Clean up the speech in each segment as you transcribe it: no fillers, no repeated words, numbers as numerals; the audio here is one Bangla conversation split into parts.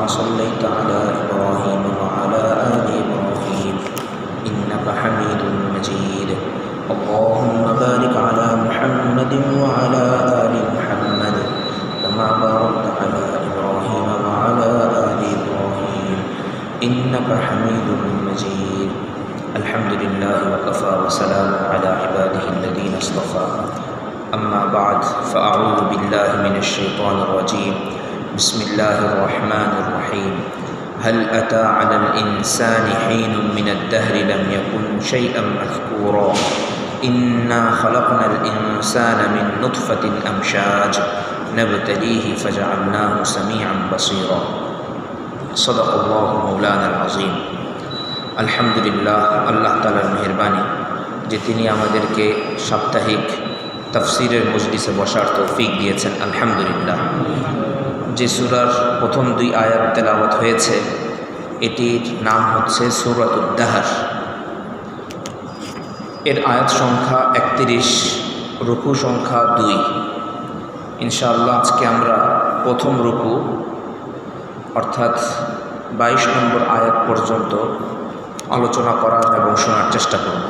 صليت على إبراهيم وعلى آل إبراهيم إنك حميد مجيد اللهم بارك على محمد وعلى آل محمد كما باركت على إبراهيم وعلى آل إبراهيم إنك حميد مجيد الحمد لله وكفى وسلام على عباده الذين اصطفى أما بعد فأعوذ بالله من الشيطان الرجيم بسم الله الرحمن الرحيم هل أتى على الإنسان حين من الدهر لم يكن شيئا مذكورا إنا خلقنا الإنسان من نطفة أمشاج نبتليه فجعلناه سميعا بصيرا صدق الله مولانا العظيم الحمد لله আল্লাহ তাআলার মেহেরবানি যে তিনি আমাদেরকে সাপ্তাহিক তাফসীরের মজলিসে বসার তৌফিক দিয়েছেন আলহামদুলিল্লাহ। যে সূরার প্রথম দুই আয়াত তেলাওয়াত হয়েছে এটির নাম হচ্ছে সূরাতুদ দাহর। এর আয়াত সংখ্যা 31, রুকু সংখ্যা 2। ইনশাআল্লাহ আজকে আমরা প্রথম রুকু অর্থাৎ 22 নম্বর আয়াত পর্যন্ত আলোচনা করার এবং শোনার চেষ্টা করব।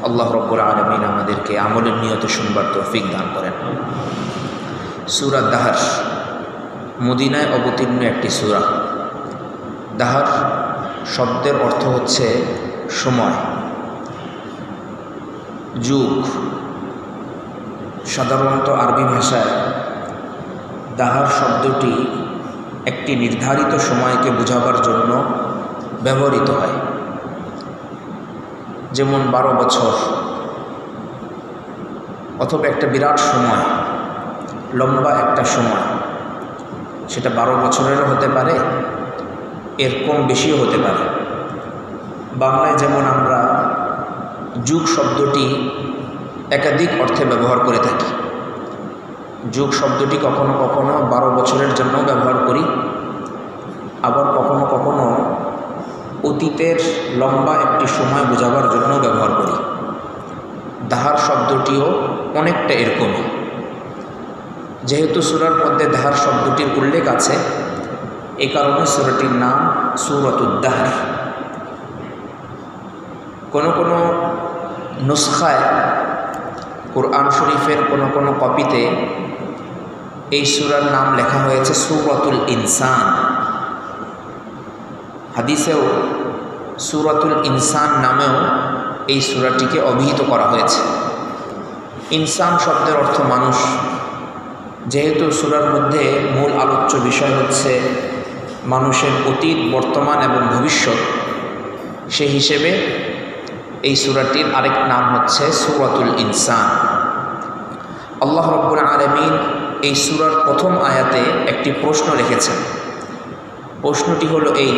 আল্লাহ রাব্বুল আলামিন আমাদেরকে আমলের নিয়তে শুনবার তৌফিক দান করেন। সূরা দাহর মদিনায় অবতীর্ণ একটি সূরা। দাহর শব্দের অর্থ হচ্ছে সময়, যুগ। সাধারণত আরবি ভাষায় দাহর শব্দটি একটি নির্ধারিত সময়কে বোঝাবার জন্য ব্যবহৃত হয়, যেমন 12 বছর অথবা একটা বিরাট সময়, লম্বা একটা সময়। সেটা 12 বছরেরও হতে পারে, এর কম বেশিও হতে পারে। বাংলায় যেমন আমরা যুগ শব্দটি একাধিক অর্থে ব্যবহার করে থাকি। যুগ শব্দটি কখনো কখনো 12 বছরের জন্য ব্যবহার করি, আবার কখনো কখনো অতীতের লম্বা একটি সময় বোঝাবার জন্য ব্যবহার করি। দাহার শব্দটিও অনেকটা এরকমই। যেহেতু সূরার মধ্যে দাহার শব্দটির উল্লেখ আছে, এ কারণে সূরাটির নাম সূরাতুদ দাহর। কোনো কোনো নুসখায় কুরআন শরীফের কোনো কোনো কপিতে এই সূরার নাম লেখা হয়েছে সূরাতুল ইনসান। হাদিসেও সূরাতুল ইনসান নামেও এই সূরাটিকে অভিহিত করা হয়েছে। ইনসান শব্দের অর্থ মানুষ। যেহেতু সূরার মধ্যে মূল আলোচ্য বিষয় হচ্ছে মানুষের অতীত, বর্তমান এবং ভবিষ্যৎ, সেই হিসেবে এই সূরাটির আরেক নাম হচ্ছে সূরাতুল ইনসান। আল্লাহ রাব্বুল আলামিন এই সূরার প্রথম আয়াতে একটি প্রশ্ন রেখেছেন। প্রশ্নটি হলো এই,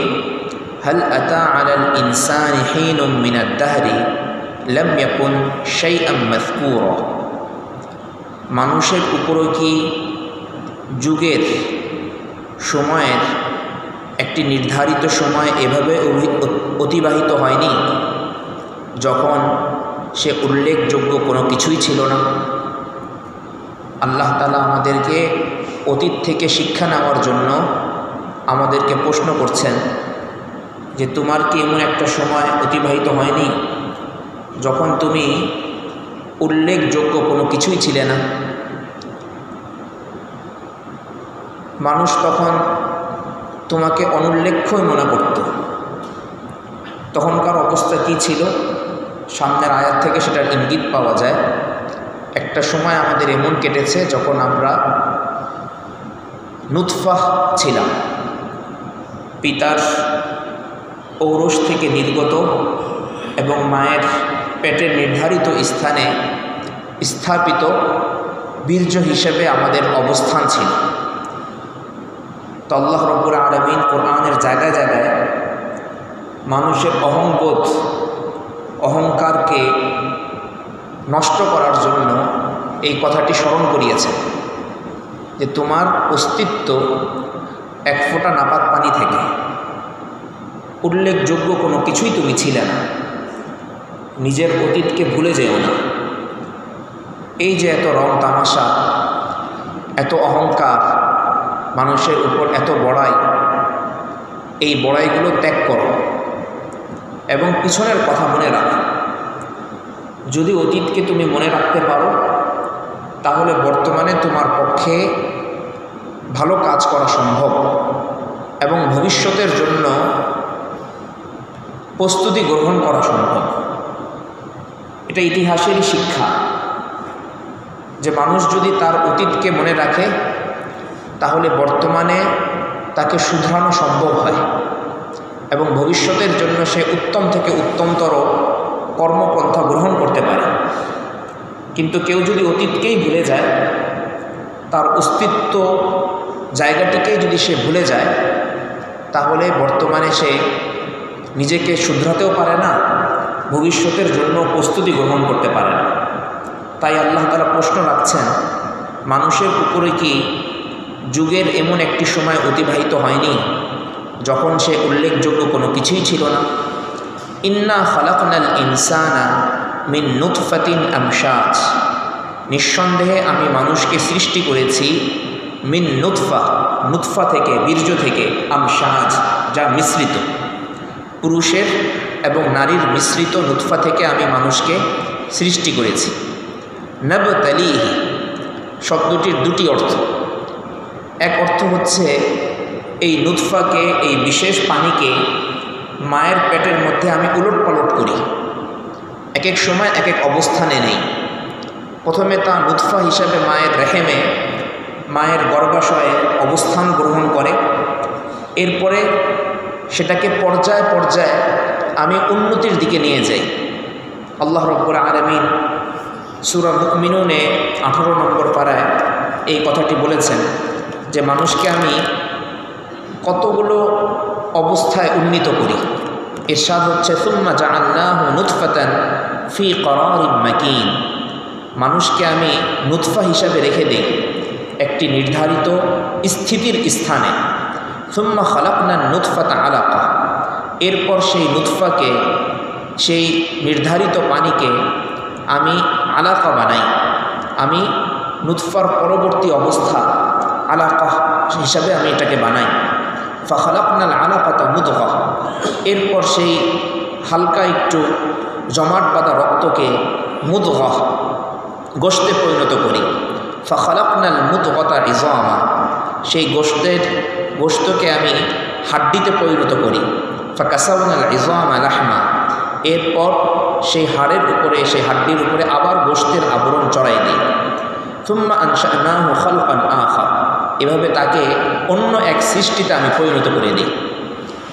হাল আতা আলাল ইনসানি হিনুম মিনাদ দাহরি লাম ইয়াকুন শাইআম মাযকুরা। মানুষের উপরও কি যুগের, সময়ের একটি নির্ধারিত সময় এভাবে অতিবাহিত হয়নি যখন সে উল্লেখযোগ্য কোনো কিছুই ছিল না? আল্লাহ তাআলা আমাদেরকে অতীত থেকে শিক্ষা নেওয়ার জন্য আমাদেরকে প্রশ্ন করছেন যে তোমার কি এমন একটা সময় অতিবাহিত হয়নি যখন তুমি উল্লেখযোগ্য কোনো কিছুই ছিলে না? মানুষ তখন তোমাকে অনুল্লেখ্যই মনে করত। তখনকার অবস্থা কী ছিল? সামনের আয়াত থেকে সেটার ইঙ্গিত পাওয়া যায়। একটা সময় আমাদের এমন কেটেছে যখন আমরা নুতফা ছিলাম, পিতার ঔরস থেকে নির্গত এবং মায়ের পেটের নির্ধারিত স্থানে স্থাপিত বীর্য হিসেবে আমাদের অবস্থান ছিল। তো আল্লাহ রাব্বুল আলামিন কোরআনের জায়গায় জায়গায় মানুষের অহংবোধ, অহংকারকে নষ্ট করার জন্য এই কথাটি স্মরণ করিয়েছে যে তোমার অস্তিত্ব এক ফোঁটা নাপাক পানি থেকে, উল্লেখযোগ্য কোনো কিছুই তুমি ছিলে না। নিজের অতীতকে ভুলে যেও না। এই যে এত রং তামাশা, এত অহংকার, মানুষের উপর এত বড়াই, এই বড়াইগুলো ত্যাগ করো এবং পিছনের কথা মনে রাখো। যদি অতীতকে তুমি মনে রাখতে পারো তাহলে বর্তমানে তোমার পক্ষে ভালো কাজ করা সম্ভব এবং ভবিষ্যতের জন্য প্রস্তুতি গ্রহণ করা সম্ভব। এটা ইতিহাসেরই শিক্ষা যে মানুষ যদি তার অতীতকে মনে রাখে তাহলে বর্তমানে তাকে শুধরানো সম্ভব হয় এবং ভবিষ্যতের জন্য সে উত্তম থেকে উত্তমতর কর্মপন্থা গ্রহণ করতে পারে। কিন্তু কেউ যদি অতীতকেই ভুলে যায়, তার অস্তিত্ব জায়গাটিকেই যদি সে ভুলে যায়, তাহলে বর্তমানে সে নিজেকে শুধরাতেও পারে না, ভবিষ্যতের জন্য প্রস্তুতি গ্রহণ করতে পারে না। তাই আল্লাহ তাআলা প্রশ্ন রাখছেন, মানুষের উপরে কি যুগের এমন একটি সময় অতিবাহিত হয়নি যখন সে উল্লেখযোগ্য কোনো কিছুই ছিল না? ইন্না খালাকনাল ইনসানা মিন নুতফাতিন আমশাজ, নিঃসন্দেহে আমি মানুষকে সৃষ্টি করেছি মিন নুতফা, নুতফা থেকে, বীর্য থেকে, আমশাজ যা মিশ্রিত, পুরুষের এবং নারীর মিশ্রিত নুতফা থেকে আমি মানুষকে সৃষ্টি করেছি। নাবতালিহি শব্দটির দুটি অর্থ। এক অর্থ হচ্ছে এই নুতফাকে, এই বিশেষ পানিকে মায়ের পেটের মধ্যে আমি উলট পালট করি, এক এক সময় এক এক অবস্থানে নেই। প্রথমে তা নুতফা হিসাবে মায়ের রেহেমে, মায়ের গর্ভাশয়ে অবস্থান গ্রহণ করে। এরপরে সেটাকে পর্যায়ে পর্যায়ে আমি উন্নতির দিকে নিয়ে যাই। আল্লাহ রাব্বুল আলামিন সূরা মুমিনুনে 18 নম্বর পারায় এই কথাটি বলেছেন যে মানুষকে আমি কতগুলো অবস্থায় উন্নীত করি। ইরশাদ হচ্ছে, সুম্মা জাআলনাহু নুতফাতান ফি করারিন মাকিন, মানুষকে আমি নুতফা হিসাবে রেখে দিই একটি নির্ধারিত স্থিতির স্থানে। সুম্মা খালাকনান নুতফাতা আলাকা, এরপর সেই নুতফাকে, সেই নির্ধারিত পানিকে আমি আলাকা বানাই, আমি নুতফার পরবর্তী অবস্থা আলাকা হিসাবে আমি এটাকে বানাই। ফাখালাকনাল আলাকাতা মুদগা, এরপর সেই হালকা একটু জমাট বাঁধা রক্তকে মুদগা, গোশতে পরিণত করি। ফাখালাকনাল মুদগাতা ইযামা, সেই গোশতকে আমি হাড্ডিতে পরিণত করি। ফাকাসাউনাল ইযামা লাহমা, এরপর সেই হাড়ের উপরে, সেই হাড্ডির উপরে আবার গোশতের আবরণ চড়াই দিই। সুম্মা আনশানাহু খালকান আখার, এভাবে তাকে অন্য এক সৃষ্টিতে আমি পরিণত করে দিই।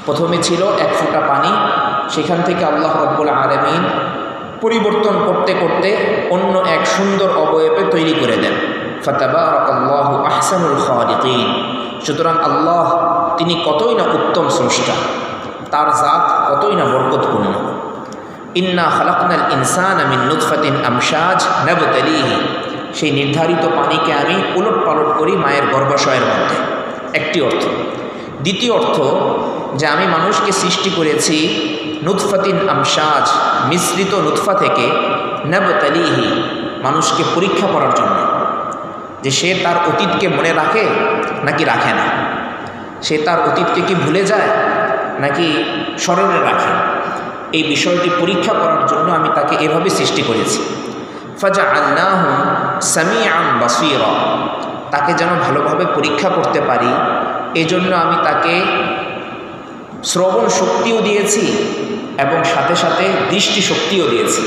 প্রথমে ছিল এক ফোঁটা পানি, সেখান থেকে আল্লাহ রাব্বুল আলামিন পরিবর্তন করতে করতে অন্য এক সুন্দর অবয়বে তৈরি করে দেন। ফাতাবারাকাল্লাহু আহসানুল খালিকিন, সুতরাং আল্লাহ তিনি কতই না উত্তম স্রষ্টা, তার জাত কতই না বরকতপূর্ণ। ইন্না খালাকনাল ইনসানা মিন নুতফাতিন আমশাজ নাবতালিহি, সেই নির্ধারিত পানিকে আমি উলট পালট করি মায়ের গর্ভাশয়ের মধ্যে, একটি অর্থ। দ্বিতীয় অর্থ যে আমি মানুষকে সৃষ্টি করেছি নুতফাতিন আমশাজ, মিশ্রিত নুতফা থেকে, নাবতালিহি, মানুষকে পরীক্ষা করার জন্য, যে সে তার অতীতকে মনে রাখে নাকি রাখে না, সে তার অতীতকে কি ভুলে যায় নাকি স্মরণে রাখে, এই বিষয়টি পরীক্ষা করার জন্য আমি তাকে এভাবে সৃষ্টি করেছি। ফাজআলনাহু সামিআন বাসীরা, তাকে যেন ভালোভাবে পরীক্ষা করতে পারি, এজন্য আমি তাকে শ্রবণ শক্তিও দিয়েছি এবং সাথে সাথে দৃষ্টি শক্তিও দিয়েছি।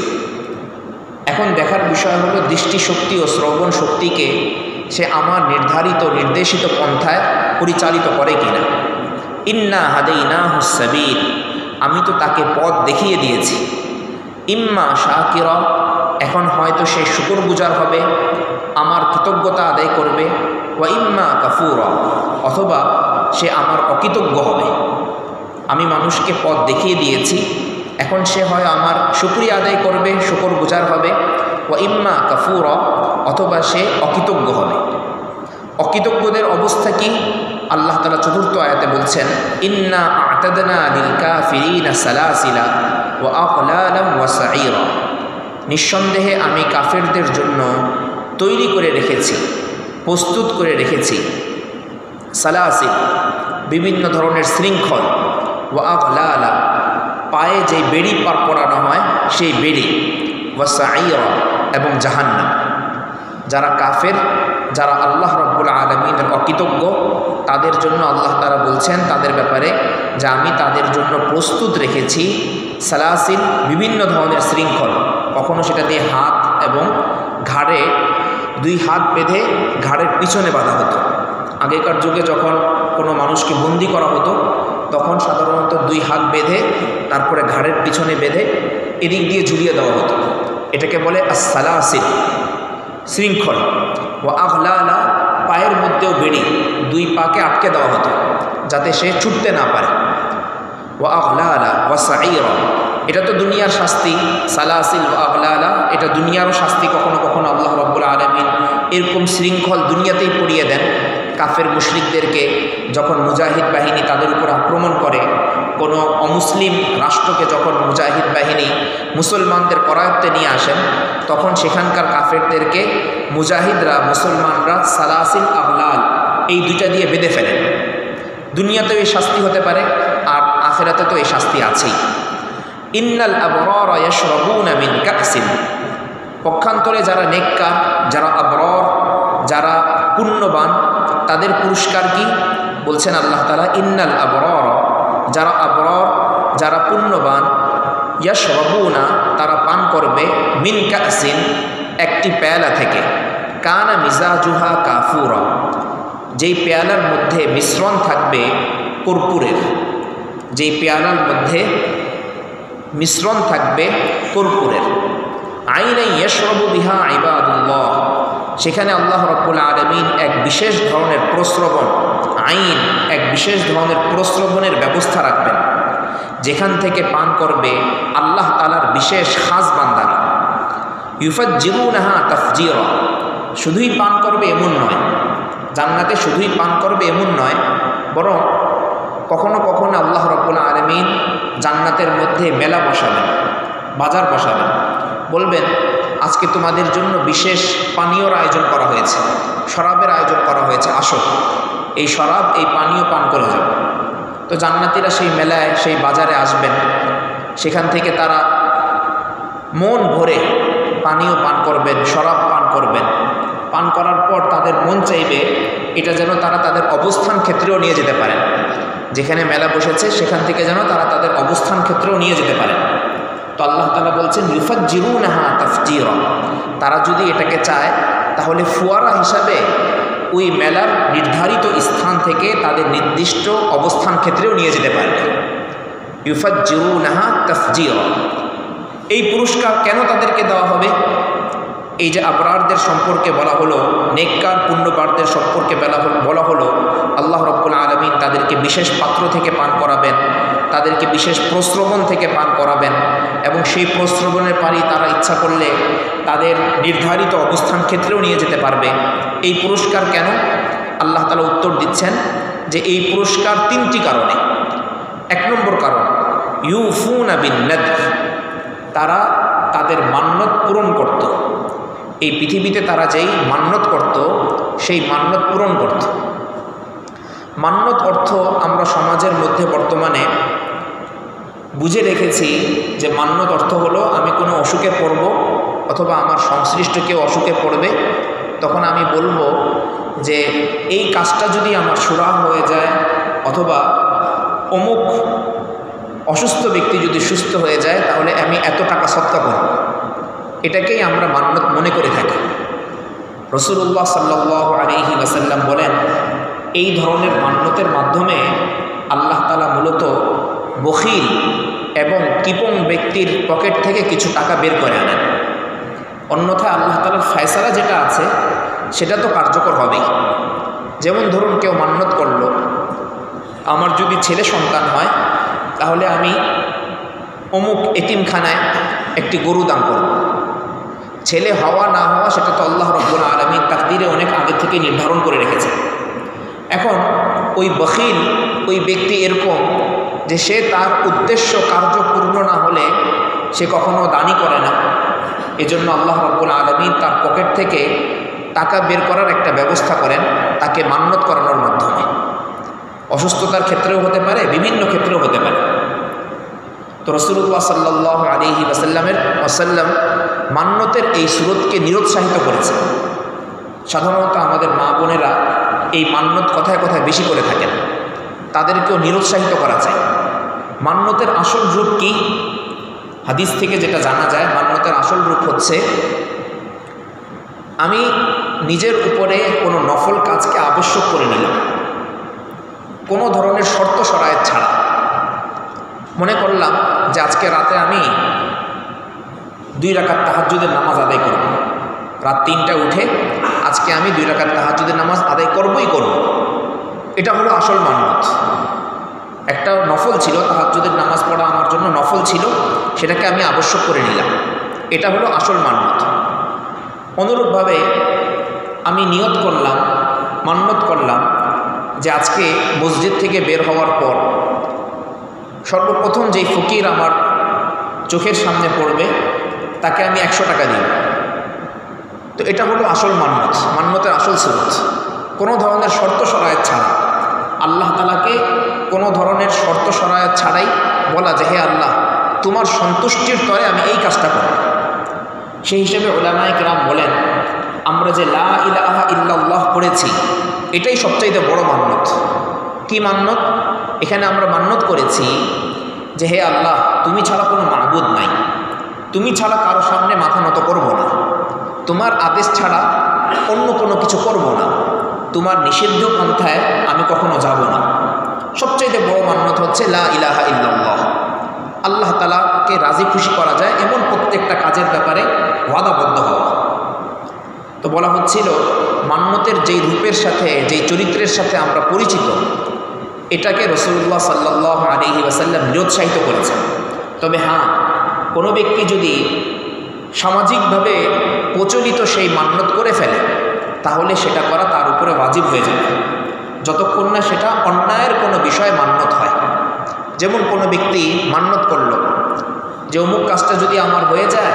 এখন দেখার বিষয় হলো দৃষ্টিশক্তি ও শ্রবণ শক্তিকে সে আমার নির্ধারিত নির্দেশিত পন্থায় পরিচালিত করে কিনা। ইন্না হাদাইনাহুস সাবিল, আমি তো তাকে পথ দেখিয়ে দিয়েছি। ইম্মা শাকিরা, এখন হয়তো সে শুকরগুজার হবে, আমার কৃতজ্ঞতা আদায় করবে। ওয়া ইম্মা কাফুরা, অথবা সে আমার অকৃতজ্ঞ হবে। আমি মানুষকে পথ দেখিয়ে দিয়েছি, এখন সে হয় আমার শুকরিয়া আদায় করবে, শুকরগুজার হবে। ওয়া ইম্মা কাফুরা, অথবা সে অকৃতজ্ঞ হবে। অকৃতজ্ঞদের অবস্থা কি? আল্লাহ তাআলা চতুর্থ আয়াতে বলছেন, ইন্না আ'তাদনা লিল কাফিরিনা সালাসিলা ওয়া আগলালাম ওয়া সাঈরা, নিঃসন্দেহে আমি কাফেরদের জন্য তৈরি করে রেখেছি, প্রস্তুত করে রেখেছি সালাসিল বিভিন্ন ধরনের শৃঙ্খল, ওয়া আগলালা পায়ে যে বেড়ি পার করানো হয় সেই বেড়ি, ওয়া সাঈরা এবং জাহান্নাম। যারা কাফের, যারা আল্লাহ রাব্বুল আলামিনের অকৃতজ্ঞ, তাদের জন্য আল্লাহ তাআলা বলছেন তাদের ব্যাপারে যে আমি তাদের জন্য প্রস্তুত রেখেছি সালাসিল বিভিন্ন ধরনের শৃঙ্খল। কখনো সেটা দিয়ে হাত এবং ঘাড়ে 2 হাত বেঁধে ঘাড়ের পিছনে বাঁধা হতো। আগেকার যুগে যখন কোনো মানুষকে বন্দি করা হতো তখন সাধারণত 2 হাত বেঁধে তারপরে ঘাড়ের পিছনে বেঁধে এদিক দিয়ে ঝুলিয়ে দেওয়া হতো। এটাকে বলে আস-সালাসিল, শৃঙ্খল। ও আগলালা পায়ের মধ্যেও বেড়ি, 2 পাকে আটকে দেওয়া হতো যাতে সে ছুটতে না পারে। ও আগলালা ওয়া সাঈরা, এটা তো দুনিয়ার শাস্তি। সালাসিল ওয়া আগলালা এটা দুনিয়ারও শাস্তি। কখনো কখনো আল্লাহ রাব্বুল আলামিন এরকম শৃঙ্খল দুনিয়াতেই পড়িয়ে দেন। কাফের মুশরিকদেরকে যখন মুজাহিদ বাহিনী তাদের উপর আক্রমণ করে, কোনো অমুসলিম রাষ্ট্রকে যখন মুজাহিদ বাহিনী মুসলমানদের করায়ত্তে নিয়ে আসেন, তখন সেখানকার কাফেরদেরকে মুজাহিদরা, মুসলমানরা সালাসিল আগলাল এই 2টা দিয়ে বেঁধে ফেলেন। দুনিয়াতেও এই শাস্তি হতে পারে, আর আখিরাতে তো এই শাস্তি আছেই। ইন্নাল আবরারা ইয়াশরাবুনা মিন কাসিন, পক্ষান্তরে যারা নেককার, যারা আবরার, যারা পুণ্যবান, তাদের পুরস্কার কি বলছেন আল্লাহ তাআলা? ইন্নাল আবরার, যারা আবরার, যারা পুণ্যবান, ইয়াশরাবুনা তারা পান করবে, মিন কাসিন একটি পেয়ালা থেকে, কানা মিজাজুহা কাফুরা যেই পেয়ালার মধ্যে মিশ্রণ থাকবে কর্পূরের, যেই পেয়ালার মধ্যে মিশ্রণ থাকবে কর্পূরের। আইনাই ইয়াশরাবু বিহা ইবাদুল্লাহ, সেখানে আল্লাহ রাব্বুল আলামিন এক বিশেষ ধরনের প্রস্রবণ, আইন এক বিশেষ ধরনের প্রস্রবণের ব্যবস্থা রাখবেন, যেখান থেকে পান করবে আল্লাহ তাআলার বিশেষ খাস বান্দারা। ইউফাজ্জিরুনাহা তাফজিরা, শুধুই পান করবে এমন নয়, জান্নাতে শুধুই পান করবে এমন নয়, বরং কখনো কখনো আল্লাহ রাব্বুল আলামিন জান্নাতের মধ্যে মেলা বসাবেন, বাজার বসাবেন, বলবেন আজকে তোমাদের জন্য বিশেষ পানীয়র আয়োজন করা হয়েছে, শরাবের আয়োজন করা হয়েছে, আসো এই শরাব এই পানীয় পান করে যাও। তো জান্নাতীরা সেই মেলায়, সেই বাজারে আসবেন, সেখান থেকে তারা মন ভরে পানীয় পান করবেন, শরাব পান করবেন। পান করার পর তাদের মন চাইবে এটা যেন তারা তাদের অবস্থান ক্ষেত্রেও নিয়ে যেতে পারেন, যেখানে মেলা বসেছে সেখান থেকে যেন তারা তাদের অবস্থান ক্ষেত্রেও নিয়ে যেতে পারেন। তো আল্লাহ তাআলা বলছেন ইউফাজ্জিরুনাহা তাফজিরা, তারা যদি এটাকে চায় তাহলে ফুয়ারা হিসাবে ওই মেলার নির্ধারিত স্থান থেকে তাদের নির্দিষ্ট অবস্থান ক্ষেত্রেও নিয়ে যেতে পারবে। ইউফাজ্জিরুনাহা তাফজিরা, এই পুরস্কার কেন তাদেরকে দেওয়া হবে? এই যে আবরারদের সম্পর্কে বলা হলো, নেককার পুণ্যবারদের সম্পর্কে বলা হলো, আল্লাহ রাব্বুল আলামিন তাদেরকে বিশেষ পাত্র থেকে পান করাবেন, তাদেরকে বিশেষ প্রস্রবণ থেকে পান করাবেন, এবং সেই প্রস্রবণের পানি তারা ইচ্ছা করলে তাদের নির্ধারিত অবস্থান ক্ষেত্রেও নিয়ে যেতে পারবে। এই পুরস্কার কেন? আল্লাহ তাআলা উত্তর দিচ্ছেন যে এই পুরস্কার 3টি কারণে। 1 নম্বর কারণ, ইউফুনা বিন নাদর, তারা তাদের মান্যত পূরণ করত। এই পৃথিবীতে তারা যেই মান্যত করত সেই মান্যত পূরণ করত। মান্যত অর্থ আমরা সমাজের মধ্যে বর্তমানে বুঝে রেখেছি যে মান্যত অর্থ হলো আমি কোনো অসুখে পড়ব অথবা আমার সংশ্লিষ্ট কেউ অসুখে পড়বে, তখন আমি বলবো যে এই কাজটা যদি আমার সুরাহ হয়ে যায় অথবা অমুক অসুস্থ ব্যক্তি যদি সুস্থ হয়ে যায় তাহলে আমি এত টাকা সদকা করব। এটাকেই আমরা মান্যত মনে করে থাকি। রাসূলুল্লাহ সাল্লাল্লাহু আলাইহি ওয়াসাল্লাম বলেন এই ধরনের মান্যতের মাধ্যমে আল্লাহ তাআলা মূলত বখিল এবং কৃপণ ব্যক্তির পকেট থেকে কিছু টাকা বের করে আনেন। অন্যথায় আল্লাহ তাআলার ফয়সালা যেটা আছে সেটা তো কার্যকর হবেই। যেমন ধরুন কেউ মান্যত করল আমার যদি ছেলে সন্তান হয় তাহলে আমি অমুক এতিমখানায় একটি গরু দান করব। ছেলে হওয়া না হওয়া সেটা তো আল্লাহ রাব্বুল আলামিন তাকদীরে অনেক আগে থেকে নির্ধারণ করে রেখেছে। এখন ওই বখিল ওই ব্যক্তি এরকম যে সে তার উদ্দেশ্য কার্য পূর্ণ না হলে সে কখনো দানই করে না। এজন্য আল্লাহ রাব্বুল আলামিন তার পকেট থেকে টাকা বের করার একটা ব্যবস্থা করেন তাকে মান্যত করানোর মাধ্যমে। অসুস্থতার ক্ষেত্রেও হতে পারে, বিভিন্ন ক্ষেত্রেও হতে পারে। তো রাসূলুল্লাহ সাল্লাল্লাহু আলাইহি ওয়াসাল্লাম মান্যতের এই সুরতকে নিরুৎসাহিত করেছেন। সাধারণত আমাদের মা বোনেরা এই মান্যত কথায় কথায় বেশি করে থাকেন, তাদেরকেও নিরুৎসাহিত করা চাই। মান্যতের আসল রূপ কি? হাদিস থেকে যেটা জানা যায়, মান্যতের আসল রূপ হচ্ছে আমি নিজের উপরে কোনো নফল কাজকে আবশ্যক করে নিলাম, কোনো ধরনের শর্ত শরায়েত ছাড়া। মনে করলাম যে আজকে রাতে আমি 2 রাকাত তাহাজ্জুদের নামাজ আদায় করব। রাত 3টায় উঠে আজকে আমি 2 রাকাত তাহাজ্জুদের নামাজ আদায় করবই করব। এটা হলো আসল মান্যত। একটা নফল ছিল, তাহাজ্জুদের নামাজ পড়া আমার জন্য নফল ছিল, সেটাকে আমি আবশ্যক করে নিলাম। এটা হলো আসল মান্যত। অনুরূপভাবে আমি নিয়ত করলাম, মান্যত করলাম যে আজকে মসজিদ থেকে বের হওয়ার পর সর্বপ্রথম যেই ফকির আমার চোখের সামনে পড়বে তাকে আমি 100 টাকা দিই। তো এটা হলো আসল মান্যত, মান্যতের আসল সুরত। কোনো ধরনের শর্ত শরায়েত ছাড়া, আল্লাহ তাআলাকে কোনো ধরনের শর্ত শরায়েত ছাড়াই বলা যে হে আল্লাহ, তোমার সন্তুষ্টির তরে আমি এই কাজটা করব। সেই হিসেবে উলামায়ে কেরাম বলেন, আমরা যে লা ইলাহা ইল্লাল্লাহ পড়েছি এটাই সবচাইতে বড় মান্যত। কি মান্যত? এখানে আমরা মান্যত করেছি যে হে আল্লাহ, তুমি ছাড়া কোনো মাবুদ নাই, তুমি ছাড়া কারো সামনে মাথা নত করব না, তোমার আদেশ ছাড়া অন্য কোনো কিছু করব না, তোমার নিষিদ্ধ পন্থায় আমি কখনো যাব না। সবচাইতে বড় মান্যত হচ্ছে লা ইলাহা ইল্লাল্লাহ। আল্লাহ তাআলাকে রাজি খুশি করা যায় এমন প্রত্যেকটা কাজের ব্যাপারে ওয়াদাবদ্ধ হওয়া। তো বলা হচ্ছিল মান্যতের যেই রূপের সাথে, যেই চরিত্রের সাথে আমরা পরিচিত, এটাকে রাসূলুল্লাহ সাল্লাল্লাহু আলাইহি ওয়াসাল্লাম নিরুৎসাহিত করেছেন। তবে হ্যাঁ, কোনো ব্যক্তি যদি সামাজিকভাবে প্রচলিত সেই মান্যত করে ফেলে তাহলে সেটা করা তার উপরে ওয়াজিব হয়ে যাবে, যতক্ষণ না সেটা অন্যায়ের কোনো বিষয়ে মান্যত হয়। যেমন কোনো ব্যক্তি মান্যত করল যে অমুক কাজটা যদি আমার হয়ে যায়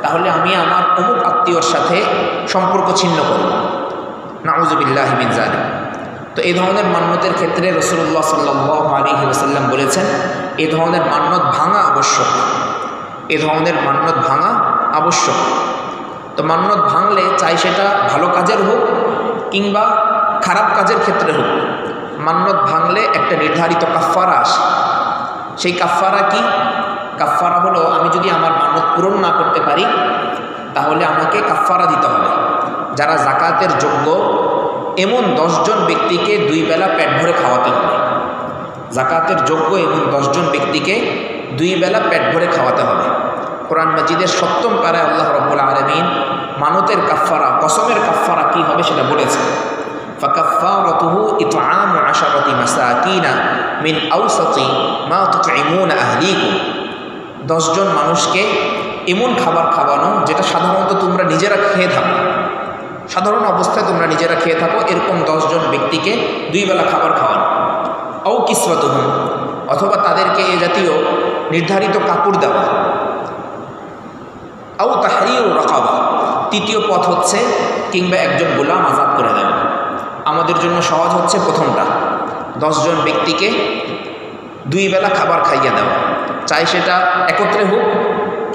তাহলে আমি আমার অমুক আত্মীয়র সাথে সম্পর্ক ছিন্ন করব, নাউযুবিল্লাহি মিন যালিক। তো এই ধরনের মান্যতের ক্ষেত্রে রাসূলুল্লাহ সাল্লাল্লাহু আলাইহি ওয়াসাল্লাম বলেছেন এই ধরনের মান্যত ভাঙা আবশ্যক, এই ধরনের মান্যত ভাঙা আবশ্যক। তো মান্যত ভাঙলে চাই সেটা ভালো কাজের হোক কিংবা খারাপ কাজের ক্ষেত্রে হোক, মান্যত ভাঙলে একটা নির্ধারিত কাফফারা আসে। সেই কাফফারা কি? কাফফারা হলো আমি যদি আমার মান্যত পূরণ না করতে পারি তাহলে আমাকে কাফফারা দিতে হবে। যারা যাকাতের যোগ্য এমন 10 জন ব্যক্তিকে 2 বেলা পেট ভরে খাওয়াতে হবে। যাকাতের যোগ্য এমন 10 জন ব্যক্তিকে 2 বেলা পেট ভরে খাওয়াতে হবে। কোরআন মাজিদের 7ম পারায় আল্লাহ রাব্বুল আলামিন মানতের কাফফারা, কসমের কাফফারা কি হবে সেটা বলেছে। ফাকাফফারাতুহু ইতআমু 10 মাসাকিনা মিন আওসাতি মা তুতঈমুনা আহলিকুম। 10 জন মানুষকে এমন খাবার খাওয়ানো যেটা সাধারণত তোমরা নিজেরা খেয়ে থাকো, সাধারণ অবস্থায় তোমরা নিজেরা খেয়ে থাকো, এরকম 10 জন ব্যক্তিকে 2 বেলা খাবার খাওয়ানো। আও কিসওয়াতুহুম, অথবা তাদেরকে এ জাতীয় নির্ধারিত কাপড় দেওয়া। আও তাহরিরু রাকাবা, তৃতীয় পথ হচ্ছে কিংবা একজন গোলাম আজাদ করে দেওয়া। আমাদের জন্য সহজ হচ্ছে প্রথমটা, 10 জন ব্যক্তিকে 2 বেলা খাবার খাইয়ে দেওয়া, চাই সেটা একত্রে হোক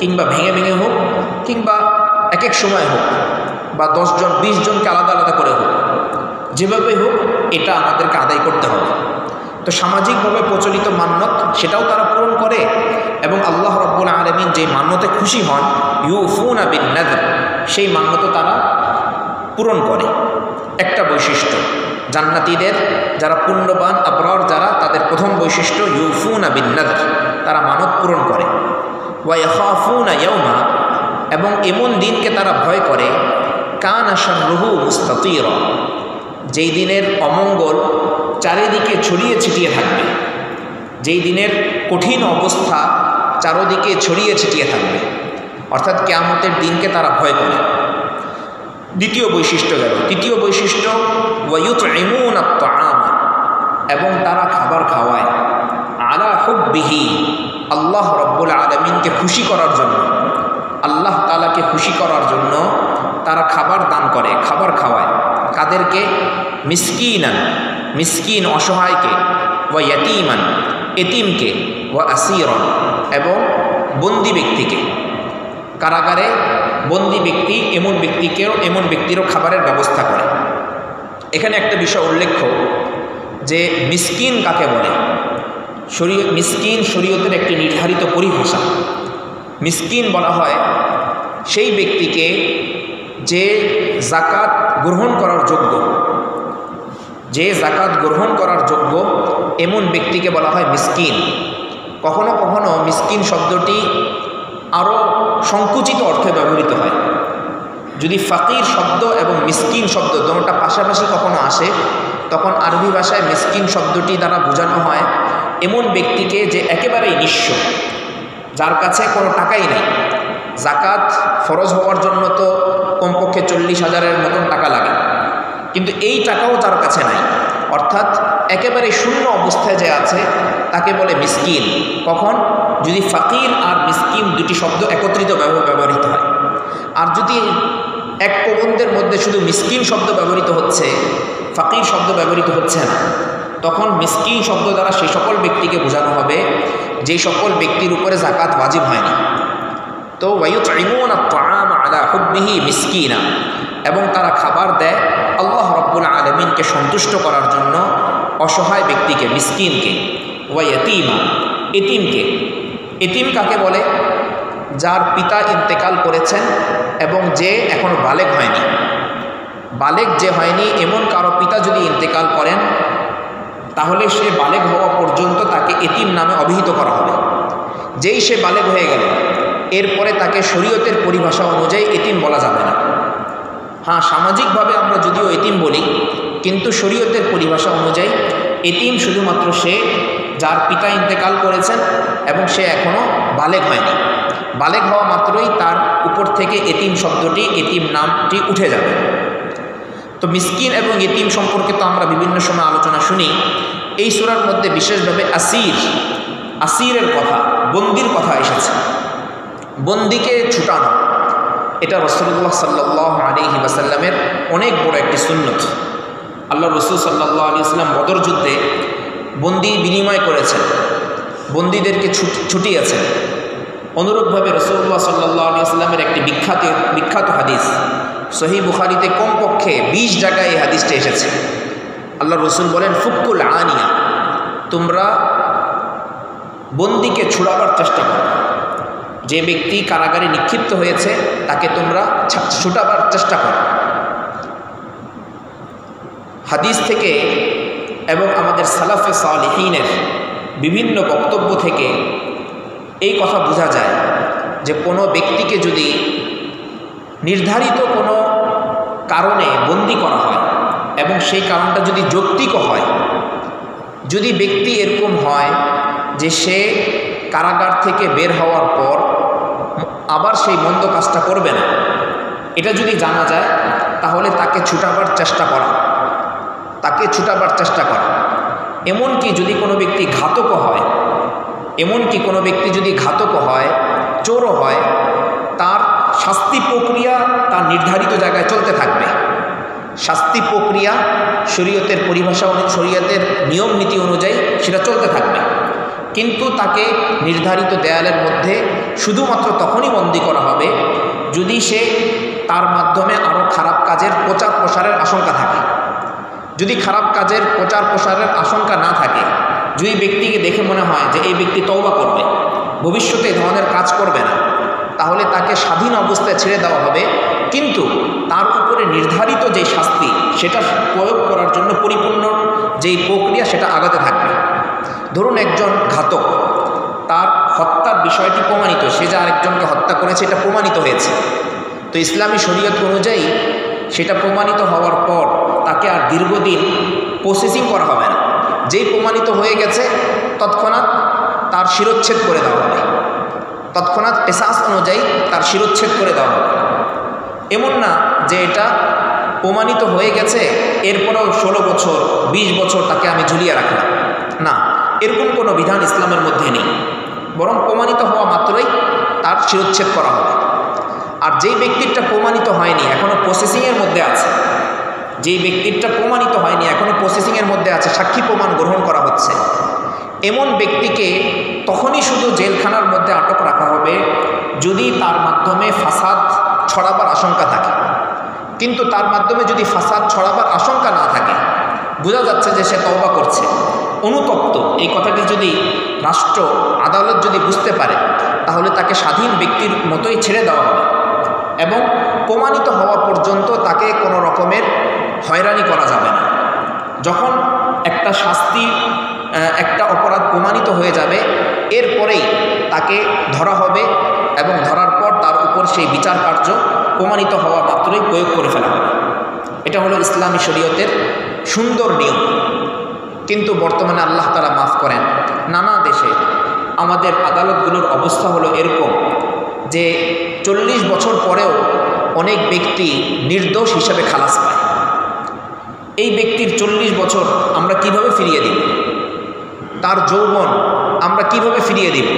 কিংবা ভেঙে ভেঙে হোক কিংবা এক এক সময় হোক, বা 10 জন 20 জনকে আলাদা আলাদা করে হোক, যেভাবে হোক এটা আমাদেরকে আদায় করতে হবে। তো সামাজিকভাবে প্রচলিত মান্যত সেটাও তারা পূরণ করে এবং আল্লাহ রাব্বুল আলামিন যে মান্যতে খুশি হন, ইউফুনা বিন নাযর, সেই মান্যত তারা পূরণ করে। একটা বৈশিষ্ট্য জান্নাতীদের, যারা পুণ্যবান আবরার যারা, তাদের প্রথম বৈশিষ্ট্য ইউফুনা বিন নাযর, তারা মানত পূরণ করে। ওয়া ইয়াখাফুনা ইয়াওমা, এবং এমন দিনকে তারা ভয় করে কানা শাররুহু মুস্তাতিরা, যেই দিনের অমঙ্গল চারিদিকে ছড়িয়ে ছিটিয়ে থাকবে, যেই দিনের কঠিন অবস্থা চারদিকে ছড়িয়ে ছিটিয়ে থাকবে, অর্থাৎ কিয়ামতের দিনকে তারা ভয় করে। দ্বিতীয় বৈশিষ্ট্য গেল। তৃতীয় বৈশিষ্ট্য ওয়া ইউতঈমুনা আত-তাআমা, এবং তারা খাবার খাওয়ায় আলা হুব্বিহি, আল্লাহ রাব্বুল আলামিনকে খুশি করার জন্য, আল্লাহ তাআলাকে খুশি করার জন্য তারা খাবার দান করে, খাবার খাওয়ায়। কাদেরকে? মিসকিনান, মিসকিন অসহায়কে, ওয়া ইয়াতীমান এতিমকে, ওয়া আসীরান এবং বন্দি ব্যক্তিকে। কারাগারে বন্দি ব্যক্তি এমন ব্যক্তিরও খাবারের ব্যবস্থা করে। এখানে একটা বিষয় উল্লেখ্য যে মিসকিন কাকে বলে। মিসকিন শরীয়তের একটি নির্ধারিত পরিভাষা। মিসকিন বলা হয় সেই ব্যক্তিকে যে যাকাত গ্রহণ করার যোগ্য, এমন ব্যক্তিকে বলা হয় মিসকিন। কখনো কখনো মিসকিন শব্দটি আরও সংকুচিত অর্থে ব্যবহৃত হয়। যদি ফাকির শব্দ এবং মিসকিন শব্দ দুটোটা পাশাপাশি কখনো আসে, তখন আরবি ভাষায় মিসকিন শব্দটি দ্বারা বোঝানো হয় এমন ব্যক্তিকে যে একেবারেই নিঃস্ব, যার কাছে কোনো টাকাই নেই। যাকাত ফরজ হওয়ার জন্য তো কমপক্ষে 40,000-এর মতন টাকা লাগে, কিন্তু এই টাকাও যার কাছে নাই, অর্থাৎ একেবারে শূন্য অবস্থায় যে আছে, তাকে বলে মিসকিন। কখন? যদি ফাকির আর মিসকিন দুটি শব্দ একত্রিত ব্যবহৃত হয়। আর যদি এক প্রবন্ধের মধ্যে শুধু মিসকিন শব্দ ব্যবহৃত হচ্ছে, ফাকির শব্দ ব্যবহৃত হচ্ছে না, তখন মিসকিন শব্দ দ্বারা সেই সকল ব্যক্তিকে বোঝানো হবে যে সকল ব্যক্তির উপরে যাকাত ওয়াজিব হয়নি। তো ওয়ায়ুতঈমুনা আত-তাআমা আলা হুব্বিহি মিসকিনা, এবং তারা খাবার দেয় আল্লাহ রাব্বুল আলামিনকে সন্তুষ্ট করার জন্য অসহায় ব্যক্তিকে, মিসকিনকে। ওয়া ইয়াতীমা এতিমকে। এতিম কাকে বলে? যার পিতা ইন্তেকাল করেছেন এবং যে এখনো বালেগ হয়নি। বালেগ যে হয়নি এমন কারো পিতা যদি ইন্তেকাল করেন, তাহলে সে বালেগ হওয়া পর্যন্ত তাকে এতিম নামে অভিহিত করা হবে। যেই সে বালেগ হয়ে গেল, এরপরে তাকে শরীয়তের পরিভাষা অনুযায়ী এতিম বলা যাবে না। হ্যাঁ, সামাজিকভাবে আমরা যদিও এতিম বলি, কিন্তু শরীয়তের পরিভাষা অনুযায়ী এতিম শুধুমাত্র সে যার পিতা ইন্তেকাল করেছেন এবং সে এখনও বালেগ হয়নি। বালেগ হওয়া মাত্রই তার উপর থেকে এতিম শব্দটি, এতিম নামটি উঠে যাবে। তো মিসকিন এবং এতিম সম্পর্কে তো আমরা বিভিন্ন সময় আলোচনা শুনি। এই সূরার মধ্যে বিশেষভাবে আসিরের কথা, বন্দির কথা এসেছে। বন্দিকে ছুটানো, এটা রাসূলুল্লাহ সাল্লাল্লাহু আলাইহি ওয়াসাল্লামের অনেক বড় একটি সুন্নত। আল্লাহ রাসূল সাল্লাল্লাহু আলাইহি ওয়াসাল্লাম বদর যুদ্ধে বন্দি বিনিময় করেছেন, বন্দীদেরকে ছুটিয়েছেন। অনুরূপভাবে রাসূলুল্লাহ সাল্লাল্লাহু আলাইহি ওয়াসাল্লামের একটি বিখ্যাত হাদিস, সহিহ বুখারীতে কমপক্ষে 20 জায়গায় এই হাদিসটা এসেছে। আল্লাহ রাসূল বলেন, ফুকুল আনিয়া, তোমরা বন্দীকে ছুড়াবার চেষ্টা করো। যে ব্যক্তি কারাগারে নিক্ষিপ্ত হয়েছে তাকে তোমরা ছুটাবার চেষ্টা করো। হাদিস থেকে এবং আমাদের সালাফে সালিহিনের বিভিন্ন বক্তব্য থেকে এই কথা বোঝা যায় যে কোনো ব্যক্তিকে যদি নির্ধারিত কোনো কারণে বন্দী করা হয় এবং সেই কারণটা যদি যৌক্তিক হয়, যদি ব্যক্তি এরকম হয় যে সে কারাগার থেকে বের হওয়ার পর আবার সেই মন্দ কাজটা করবে না, এটা যদি জানা যায়, তাহলে তাকে ছুটাবার চেষ্টা করা। এমনকি যদি কোনো ব্যক্তি ঘাতক হয়, চোরও হয়, তার শাস্তি প্রক্রিয়া তার নির্ধারিত জায়গায় চলতে থাকবে। শাস্তি প্রক্রিয়া শরীয়তের পরিভাষা, শরীয়তের নিয়ম নীতি অনুযায়ী সেটা চলতে থাকবে, কিন্তু তাকে নির্ধারিত দেয়ালের মধ্যে শুধুমাত্র তখনই বন্দী করা হবে যদি সে তার মাধ্যমে আরও খারাপ কাজের প্রচার প্রসারের আশঙ্কা থাকে। যদি খারাপ কাজের প্রচার প্রসারের আশঙ্কা না থাকে, যদি ব্যক্তিকে দেখে মনে হয় যে এই ব্যক্তি তওবা করবে, ভবিষ্যতে এই ধরনের কাজ করবে না, তাহলে তাকে স্বাধীন অবস্থায় ছেড়ে দেওয়া হবে, কিন্তু তার উপরে নির্ধারিত যে শাস্তি সেটা প্রয়োগ করার জন্য পরিপূর্ণ যেই প্রক্রিয়া সেটা আগাতে থাকবে। ধরুন একজন ঘাতক, তার হত্যার বিষয়টি প্রমাণিত, সে যে আরেকজনকে হত্যা করেছে এটা প্রমাণিত হয়েছে, তো ইসলামী শরীয়ত অনুযায়ী সেটা প্রমাণিত হওয়ার পর তাকে আর দীর্ঘদিন প্রসেসিং করা হবে না। যেই প্রমাণিত হয়ে গেছে তৎক্ষণাৎ তার শিরচ্ছেদ করে দেওয়া হবে, তৎক্ষণাৎ কিসাস অনুযায়ী তার শিরচ্ছেদ করে দেওয়া হবে। এমন না যে এটা প্রমাণিত হয়ে গেছে এরপরেও 16 বছর 20 বছর তাকে আমি ঝুলিয়ে রাখলাম, না, এরকম কোনো বিধান ইসলামের মধ্যে নেই। বরং প্রমাণিত হওয়া মাত্রই তার শিরচ্ছেদ করা হবে। আর যেই ব্যক্তিটা প্রমাণিত হয়নি, এখনও প্রসেসিংয়ের মধ্যে আছে, যেই ব্যক্তিটা প্রমাণিত হয়নি, এখনও প্রসেসিংয়ের মধ্যে আছে, সাক্ষী প্রমাণ গ্রহণ করা হচ্ছে, এমন ব্যক্তিকে তখনই শুধু জেলখানার মধ্যে আটক রাখা হবে যদি তার মাধ্যমে ফাসাদ ছড়াবার আশঙ্কা থাকে। কিন্তু তার মাধ্যমে যদি ফাসাদ ছড়াবার আশঙ্কা না থাকে, বোঝা যাচ্ছে যে সে তওবা করছে, অনুতপ্ত, এই কথাটি যদি রাষ্ট্র আদালত যদি বুঝতে পারে, তাহলে তাকে স্বাধীন ব্যক্তির মতোই ছেড়ে দেওয়া হবে এবং প্রমাণিত হওয়া পর্যন্ত তাকে কোনো রকমের হয়রানি করা যাবে না। যখন একটা শাস্তি, একটা অপরাধ প্রমাণিত হয়ে যাবে, এরপরেই তাকে ধরা হবে এবং ধরার পর তার উপর সেই বিচার কার্য প্রমাণিত হওয়া মাত্রই প্রয়োগ করে ফেলা হবে। এটা হলো ইসলামী শরীয়তের সুন্দর নিয়ম। কিন্তু বর্তমানে আল্লাহ তাআলা মাফ করেন, নানা দেশে আমাদের আদালতগুলোর অবস্থা হলো এরকম যে 40 বছর পরেও অনেক ব্যক্তি নির্দোষ হিসেবে খালাস পায়। এই ব্যক্তির 40 বছর আমরা কিভাবে ফিরিয়ে দিব? তার যৌবন আমরা কিভাবে ফিরিয়ে দিব?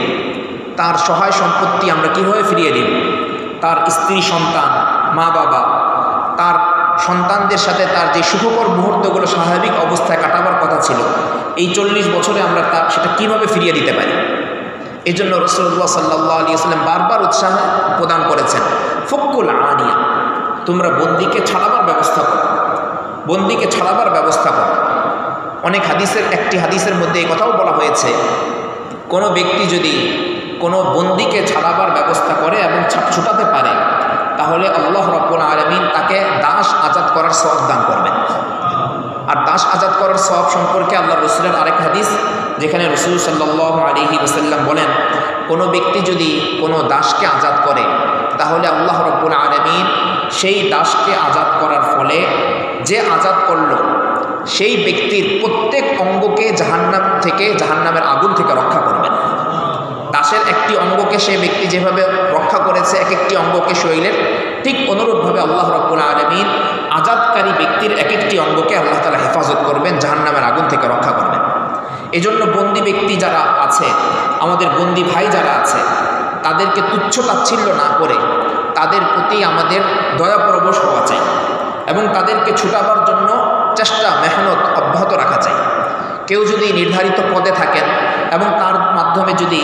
তার সহায় সম্পত্তি আমরা কিভাবে ফিরিয়ে দিব? তার স্ত্রী, সন্তান, মা বাবা, তার সন্তানদের সাথে তার যে সুখকর মুহূর্তগুলো স্বাভাবিক অবস্থায় কাটাবার কথা ছিল, এই 40 বছরে আমরা সেটা কিভাবে ফিরিয়ে দিতে পারি? এই জন্য রাসূলুল্লাহ সাল্লাল্লাহু আলাইহি ওয়াসাল্লাম বারবার উৎসাহ প্রদান করেছেন, ফুকুল আনিয়া, তোমরা বন্দীকে ছাড়াবার ব্যবস্থা করো, বন্দীকে ছাড়াবার ব্যবস্থা করো। অনেক হাদিসের, একটি হাদিসের মধ্যে এই কথাও বলা হয়েছে, কোনো ব্যক্তি যদি কোনো বন্দীকে ছাড়াবার ব্যবস্থা করে এবং ছুটাতে পারে, তাহলে আল্লাহ রাব্বুল আলামিন তাকে দাস আজাদ করার সওয়াব দান করবেন। আর দাস আজাদ করার সওয়াব সম্পর্কে আল্লাহ রাসূলের আরেক হাদিস, যেখানে রাসূল সাল্লাল্লাহু আলাইহি ওয়াসাল্লাম বলেন, কোনো ব্যক্তি যদি কোনো দাসকে আজাদ করে, তাহলে আল্লাহ রাব্বুল আলামিন সেই দাসকে আজাদ করার ফলে যে আজাদ করলো সেই ব্যক্তির প্রত্যেক অঙ্গকে জাহান্নাম থেকে, জাহান্নামের আগুন থেকে রক্ষা করবেন। দাসের একটি অঙ্গকে সে ব্যক্তি যেভাবে রক্ষা করেছে, এক একটি অঙ্গকে শরীরের, ঠিক অনুরূপভাবে আল্লাহ রাব্বুল আলামিন আজাদকারী ব্যক্তির এক একটি অঙ্গকে আল্লাহ তাআলা হেফাজত করবেন, জাহান্নামের আগুন থেকে রক্ষা করবেন। এজন্য বন্দী ব্যক্তি যারা আছে, আমাদের বন্দী ভাই যারা আছে, তাদেরকে তুচ্ছ তাচ্ছিল্য না করে তাদের প্রতি আমাদের দয়াপরবশ হওয়া চাই এবং তাদেরকে ছুটাবার জন্য চেষ্টা, মেহনত অব্যাহত রাখা চাই। কেউ যদি নির্ধারিত পদে থাকেন এবং তার মাধ্যমে যদি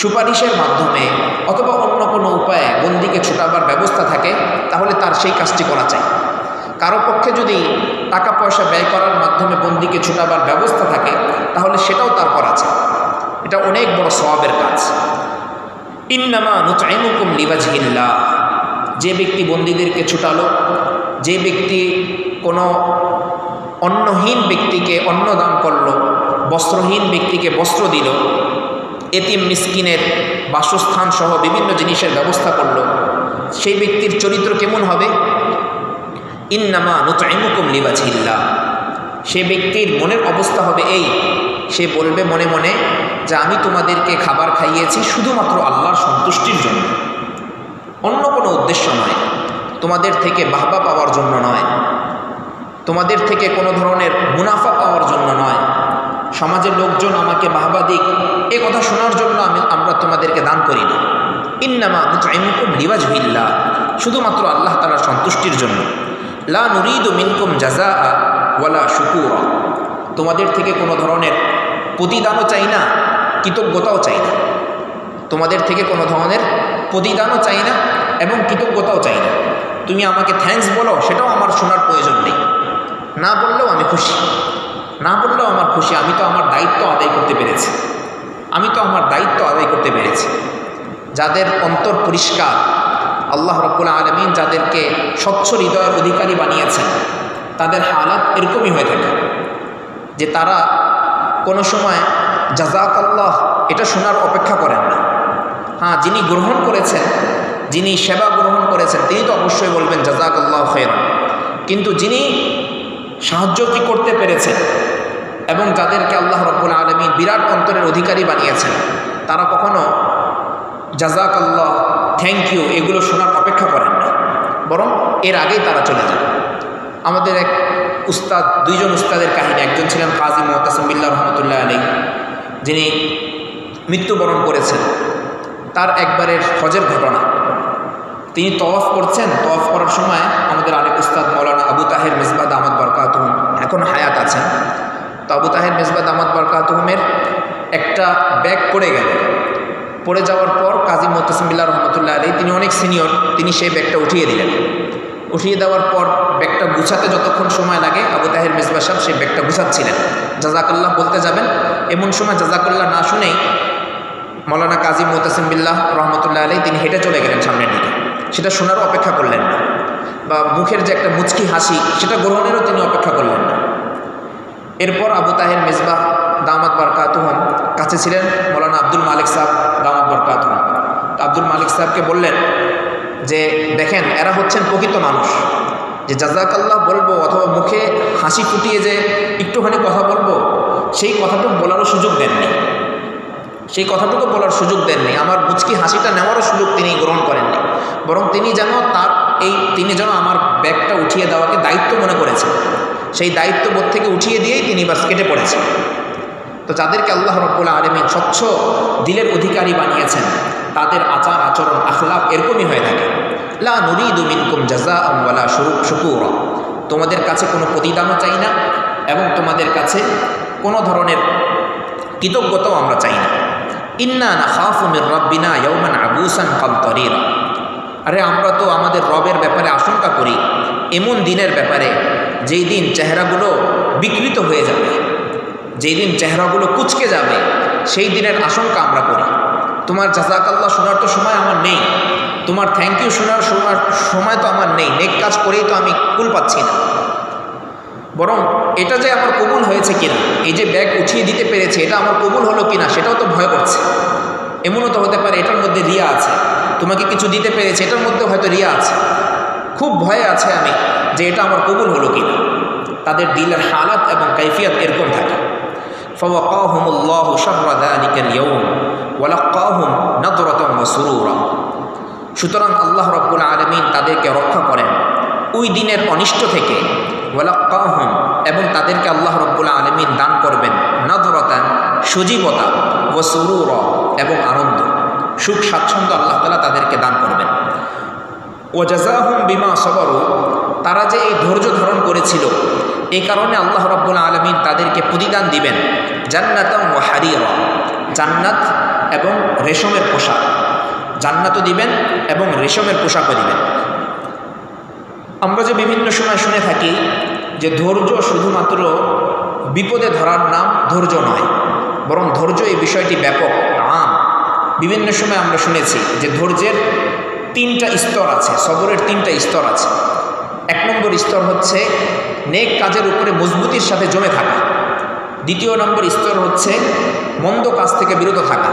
সুপারিশের মাধ্যমে অথবা অন্য কোনো উপায়ে বন্দীকে ছুটাবার ব্যবস্থা থাকে, তাহলে তার সেই কাজটি করা চাই। কারো পক্ষে যদি টাকা পয়সা ব্যয় করার মাধ্যমে বন্দীকে ছুটাবার ব্যবস্থা থাকে, তাহলে সেটাও তার করা চাই। এটা অনেক বড় সওয়াবের কাজ। ইন্নামা নুতঈমুকুম লিওয়াজহিল্লাহ, যে ব্যক্তি বন্দীদেরকে ছুটালো, যে ব্যক্তি কোনো অন্নহীন ব্যক্তিকে অন্ন দান করলো, বস্ত্রহীন ব্যক্তিকে বস্ত্র দিল, এতিম মিসকিনের বাসস্থান সহ বিভিন্ন জিনিসের ব্যবস্থা করলো, সেই ব্যক্তির চরিত্র কেমন হবে? ইন্নামা নুতঈমুকুম লিওয়াজহিল্লাহ, সে ব্যক্তির মনের অবস্থা হবে এই, সে বলবে মনে মনে যে আমি তোমাদেরকে খাবার খাইয়েছি শুধুমাত্র আল্লাহর সন্তুষ্টির জন্য, অন্য কোনো উদ্দেশ্য নয়, তোমাদের থেকে বাহবা পাওয়ার জন্য নয়, তোমাদের থেকে কোনো ধরনের মুনাফা পাওয়ার জন্য নয়, সমাজের লোকজন আমাকে বাহবা দিক এ কথা শোনার জন্য আমরা তোমাদেরকে দান করি না। ইন্নামা নুতঈমুকুম লিওয়াজহিল্লাহ, শুধুমাত্র আল্লাহ তাআলার সন্তুষ্টির জন্য। লা নুরিদু মিনকুম জাযাআ ওয়ালা শুকুরা, তোমাদের থেকে কোনো ধরনের প্রতিদানও চাই না, কৃতজ্ঞতাও চাই না। তোমাদের থেকে কোনো ধরনের প্রতিদানও চাই না এবং কৃতজ্ঞতাও চাই না। তুমি আমাকে থ্যাঙ্কস বলো, সেটাও আমার শোনার প্রয়োজন নেই, না বললেও আমি খুশি, না বললেও আমার খুশি। আমি তো আমার দায়িত্ব আদায় করতে পেরেছি, আমি তো আমার দায়িত্ব আদায় করতে পেরেছি। যাদের অন্তর পরিষ্কার, আল্লাহ রাব্বুল আলামিন যাদেরকে স্বচ্ছ হৃদয়ের অধিকারী বানিয়েছেন, তাদের হালাত এরকমই হয়ে থাকে যে তারা কোনো সময় জাযাকাল্লাহ এটা শোনার অপেক্ষা করেন না। হ্যাঁ, যিনি গ্রহণ করেছেন, যিনি সেবা গ্রহণ করেছেন, তিনি তো অবশ্যই বলবেন জাযাকাল্লাহু খায়রান। কিন্তু যিনি সাহায্য করতে পেরেছেন এবং যাদেরকে আল্লাহ রাব্বুল আলামিন বিরাট অন্তরের অধিকারী বানিয়েছেন, তারা কখনো জাযাকাল্লাহ, থ্যাংক ইউ এগুলো শোনার অপেক্ষা করেন না, বরং এর আগেই তারা চলে যান। আমাদের এক উস্তাদ, দুইজন উস্তাদের কাহিনী, একজন ছিলেন কাজী মুতাসিম বিল্লাহ রহমতুল্লাহ আলাইহি, যিনি মৃত্যুবরণ করেছেন। তার একবারের হজের ঘটনা, তিনি তওয়াফ করছেন। তওয়াফ করার সময় আমাদের আরেক উস্তাদ মৌলানা আবু তাহের মিসবাহ দামাত বরকাতুহুম এখন হায়াত আছেন। তো আবু তাহের মিসবাহ দামাত বরকাতুহুমের একটা ব্যাগ পড়ে গেল। পড়ে যাওয়ার পর কাজী মুতাসিম বিল্লাহ রহমতুল্লাহ আলাইহি, তিনি অনেক সিনিয়র, তিনি সেই ব্যাগটা উঠিয়ে দিলেন। উঠিয়ে দেওয়ার পর ব্যাগটা গুছাতে যতক্ষণ সময় লাগে আবু তাহের মিসবাহ সাহেব সেই ব্যাগটা গুছাচ্ছিলেন। জাযাকাল্লাহ বলতে যাবেন, এমন সময় জাযাকাল্লাহ না শুনেই মৌলানা কাজী মুতাসিম বিল্লাহ রহমতুল্লাহ আলাইহি তিনি হেঁটে চলে গেলেন সামনের দিকে। সেটা শোনারও অপেক্ষা করলেন না, বা মুখের যে একটা মুচকি হাসি সেটা গ্রহণেরও তিনি অপেক্ষা করলেন না। এরপর আবু তাহের মিসবাহ দামাত বরকাতুহুম কাছে ছিলেন মৌলানা আব্দুল মালিক সাহেব দামাত বরকাতুহুম। আব্দুল মালিক সাহেবকে বললেন যে দেখেন, এরা হচ্ছেন প্রকৃত মানুষ, যে জাযাকাল্লাহ বলবো অথবা মুখে হাসি ফুটিয়ে যে একটুখানি কথা বলবো, সেই কথাটুকু বলারও সুযোগ দেননি। আমার মুচকি হাসিটা নেওয়ারও সুযোগ তিনি গ্রহণ করেননি, বরং তিনি যেন আমার ব্যাগটা উঠিয়ে দেওয়াকে দায়িত্ব মনে করেছেন। সেই দায়িত্ববোধ থেকে উঠিয়ে দিয়েই তিনি বাস কেটে পড়েছেন। তো যাদেরকে আল্লাহ রাব্বুল আলামিন স্বচ্ছ দিলের অধিকারী বানিয়েছেন, তাদের আচার আচরণ আখলাক এরকমই হয়ে থাকে। লা নুরিদু মিনকুম জাযাআন ওয়ালা শুকুরা, তোমাদের কাছে কোনো প্রতিদানও চাই না এবং তোমাদের কাছে কোনো ধরনের কৃতজ্ঞতাও আমরা চাই না। ইন্না নাখাফু মির রাব্বিনা ইয়াওমান আবুসান কামতারিরা, আরে আমরা তো আমাদের রবের ব্যাপারে আশঙ্কা করি এমন দিনের ব্যাপারে যেই দিন চেহারাগুলো বিকৃত হয়ে যাবে, যেই দিন চেহারাগুলো কুঁচকে যাবে, সেই দিনের আশঙ্কা আমরা করি। তোমার জাযাকাল্লাহ শোনার তো সময় আমার নেই, তোমার থ্যাংক ইউ শোনার সময় তো আমার নেই, নেক কাজ করেই তো আমি কুল পাচ্ছি না। বরং এটা যে আমার কবুল হয়েছে কিনা, এই যে ব্যাগ উঠিয়ে দিতে পেরেছে এটা আমার কবুল হলো কিনা সেটাও তো ভয় করছে। এমনও তো হতে পারে এটার মধ্যে রিয়া আছে, তোমাকে কিছু দিতে পেরেছে এটার মধ্যে হয়তো রিয়া আছে, খুব ভয়ে আছে আমি যে এটা আমার কবুল হলো কিনা। তাদের দিলের হালাত এবং কাইফিয়াত এরকম থাকে। ফাওয়াকাহুমুল্লাহু শাররা যালিকাল ইয়াওম ওয়া লাক্কাহুম নাদরাতান ওয়া সুরুরা, সুতরাং আল্লাহ রাব্বুল আলামিন তাদেরকে রক্ষা করেন ওই দিনের অনিষ্ট থেকে। ওয়া লাক্কাহুম, এবং তাদেরকে আল্লাহ রাব্বুল আলামিন দান করবেন নাদরাতান সজীবতা, ওয়া সুরুরা এবং আনন্দ, সুখ স্বাচ্ছন্দ্য আল্লাহ তাআলা তাদেরকে দান করবেন। ওয়া জাযাহুম বিমা সাবারু, তারা যে এই ধৈর্য ধারণ করেছিল এই কারণে আল্লাহ রাব্বুল আলামিন তাদেরকে প্রতিদান দিবেন জান্নাতান ওয়া হারিরা, জান্নাত এবং রেশমের পোশাক। জান্নাতও দিবেন এবং রেশমের পোশাকও দিবেন। আমরা যে বিভিন্ন সময় শুনে থাকি যে ধৈর্য শুধুমাত্র বিপদে ধরার নাম ধৈর্য নয়, বরং ধৈর্য এই বিষয়টি ব্যাপক আম। বিভিন্ন সময় আমরা শুনেছি যে ধৈর্যের 3টা স্তর আছে, সবরের 3টা স্তর আছে। 1 নম্বর স্তর হচ্ছে নেক কাজের উপরে মজবুতির সাথে জমে থাকা। 2 নম্বর স্তর হচ্ছে মন্দ কাজ থেকে বিরত থাকা।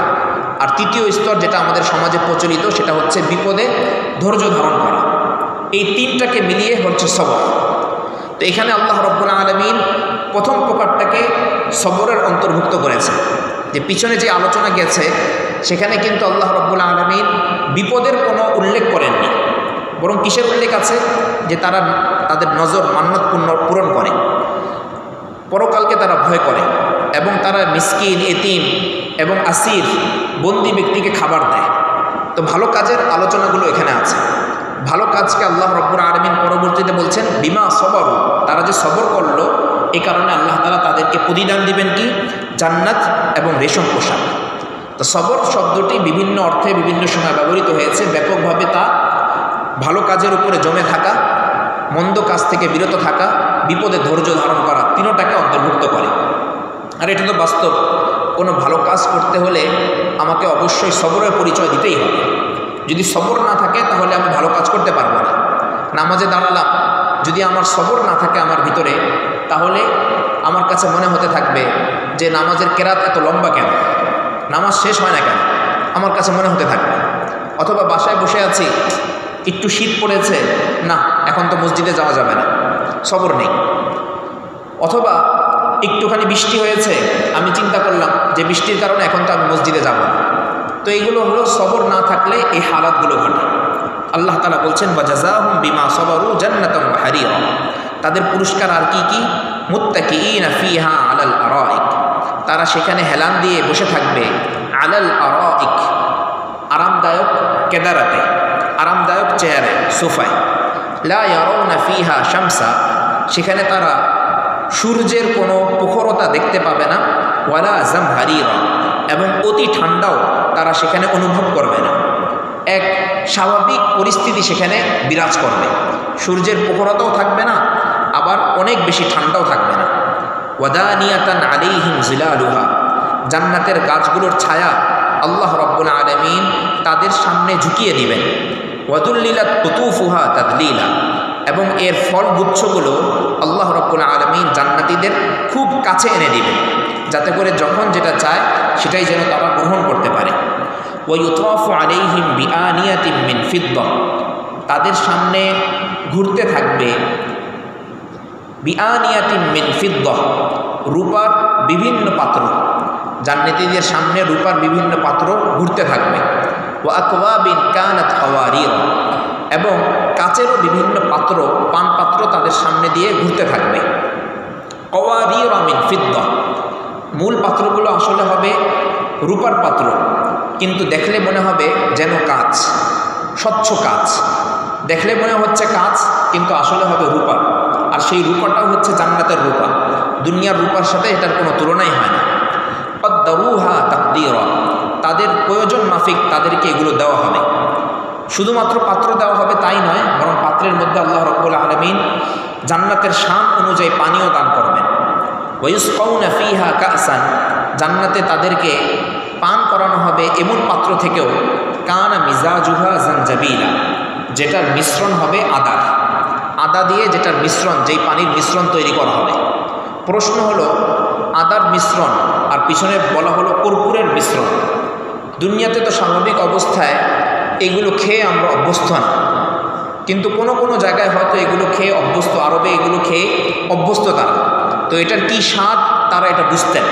আর 3য় স্তর যেটা আমাদের সমাজে প্রচলিত সেটা হচ্ছে বিপদে ধৈর্য ধারণ করা। এই 3টাকে মিলিয়ে হচ্ছে সবর। তো এখানে আল্লাহ রাব্বুল আলামিন প্রথম প্রকারটাকে সবরের অন্তর্ভুক্ত করেছে। যে পিছনে যে আলোচনা গেছে সেখানে কিন্তু আল্লাহ রাব্বুল আলামিন বিপদের কোনো উল্লেখ করেননি, বরং কিসের উল্লেখ আছে, যে তারা তাদের নজর মান্নত পূরণ করে, পরকালকে তারা ভয় করে এবং তারা মিসকিন, এতিম এবং আসির, বন্দি ব্যক্তিকে খাবার দেয়। তো ভালো কাজের আলোচনাগুলো এখানে আছে। ভালো কাজকে আল্লাহ রাব্বুল আলামিন পরবর্তীতে বলছেন বিমা সবরু, তারা যে সবর করলো এই কারণে আল্লাহ তাআলা তাদেরকে প্রতিদান দিবেন কি, জান্নাত এবং রেশম পোশাক। তো সবর শব্দটি বিভিন্ন অর্থে বিভিন্ন সময় ব্যবহৃত হয়েছে। ব্যাপকভাবে তা ভালো কাজের উপরে জমে থাকা, মন্দ কাজ থেকে বিরত থাকা, বিপদে ধৈর্য ধারণ করা, 3টাকে অন্তর্ভুক্ত করে। আর এটা তো বাস্তব, কোনো ভালো কাজ করতে হলে আমাকে অবশ্যই সবরের পরিচয় দিতেই হবে। যদি সবর না থাকে তাহলে আমি ভালো কাজ করতে পারবো না। নামাজে দাঁড়ালাম, যদি আমার সবর না থাকে আমার ভিতরে, তাহলে আমার কাছে মনে হতে থাকবে যে নামাজের কেরাত এত লম্বা কেন, নামাজ শেষ হয় না কেন, আমার কাছে মনে হতে থাকবে। অথবা বাসায় বসে আছি, একটু শীত পড়েছে, না এখন তো মসজিদে যাওয়া যাবে না, সবর নেই। অথবা একটুখানি বৃষ্টি হয়েছে, আমি চিন্তা করলাম যে বৃষ্টির কারণে এখন তো আমি মসজিদে যাব না। তো এইগুলো হলো সবর না থাকলে এই হালাতগুলো ঘটে। আল্লাহ তাআলা বলছেন ওয়াজাযাহুম বিমা সাবারু জান্নাতান ওয়া হারিরা, তাদের পুরস্কার আর কি কি, মুত্তাকিইনা ফিহা আলাল আরাইক, তারা সেখানে হেলান দিয়ে বসে থাকবে, আলাল আরাইক আরামদায়ক কেদারাতে, আরামদায়ক চেয়ারে, সোফায়। লা ইয়ারাউনা ফিহা শামসা, সেখানে তারা সূর্যের কোনো প্রখরতা দেখতে পাবে না। ওয়ালা জামহারিরা, এবং অতি ঠান্ডাও তারা সেখানে অনুভব করবে না। এক স্বাভাবিক পরিস্থিতি সেখানে বিরাজ করবে, সূর্যের প্রখরতাও থাকবে না, আবার অনেক বেশি ঠান্ডাও থাকবে না। ওয়াদানিয়াতান আলাইহিম জিলালুহা, জান্নাতের গাছগুলোর ছায়া আল্লাহ রাব্বুল আলামিন তাদের সামনে ঝুঁকিয়ে দিবেন। ওয়াদুল্লিলাত কুতুফুহা তাদলিলা, এবং এর ফলগুচ্ছগুলো আল্লাহ রাব্বুল আলামিন জান্নাতীদের খুব কাছে এনে দিবেন, যাতে করে যখন যেটা চায় সেটাই যেন তারা গ্রহণ করতে পারে। ওয়ায়ুতাফু আলাইহিম বিআনিয়াতিন মিন ফিদ্দাহ, তাদের সামনে ঘুরতে থাকবে বিআনিয়াতিন মিন ফিদ্দাহ, রূপার বিভিন্ন পাত্র। জান্নাতীদের সামনে রূপার বিভিন্ন পাত্র ঘুরতে থাকবে। ওয়া আকওয়াবিন কানাত কাওয়ারির, এবং কাচেরও বিভিন্ন পাত্র, পান পাত্র তাদের সামনে দিয়ে ঘুরতে থাকবে। কাওয়ারির মিন ফিদ্দাহ, মূল পাত্রগুলো আসলে হবে রূপার পাত্র, কিন্তু দেখলে মনে হবে যেন কাঁচ, স্বচ্ছ কাঁচ। দেখলে মনে হচ্ছে কাঁচ, কিন্তু আসলে হবে রূপার। আর সেই রূপাটাও হচ্ছে জান্নাতের রূপা, দুনিয়ার রূপার সাথে এটার কোনো তুলনাই হয় না। কদ্দারুহা তাকদীরা, তাদের প্রয়োজন মাফিক তাদেরকে এগুলো দেওয়া হবে। শুধুমাত্র পাত্র দেওয়া হবে তাই নয়, বরং পাত্রের মধ্যে আল্লাহ রাব্বুল আলামিন জান্নাতের শান অনুযায়ী পানীয় দান করবেন। ওয়ায়ুসকাউনা ফিহা কাসান, জান্নাতে তাদেরকে পান করানো হবে এমন পাত্র থেকেও কানা মিজাজুহা জানজাবিলা, যেটার মিশ্রণ হবে আদার, আদা দিয়ে যেটার মিশ্রণ, যেই পানির মিশ্রণ তৈরি করা হবে। প্রশ্ন হলো, আদার মিশ্রণ আর পিছনে বলা হলো কর্পূরের মিশ্রণ। দুনিয়াতে তো স্বাভাবিক অবস্থায় এগুলো খেয়ে আমরা অভ্যস্ত না, কিন্তু কোনো কোনো জায়গায় হয়তো এগুলো খেয়ে অভ্যস্ত, আরবে এগুলো খেয়ে অভ্যস্ত তারা, তো এটার কি স্বাদ তারা এটা বুঝতেন।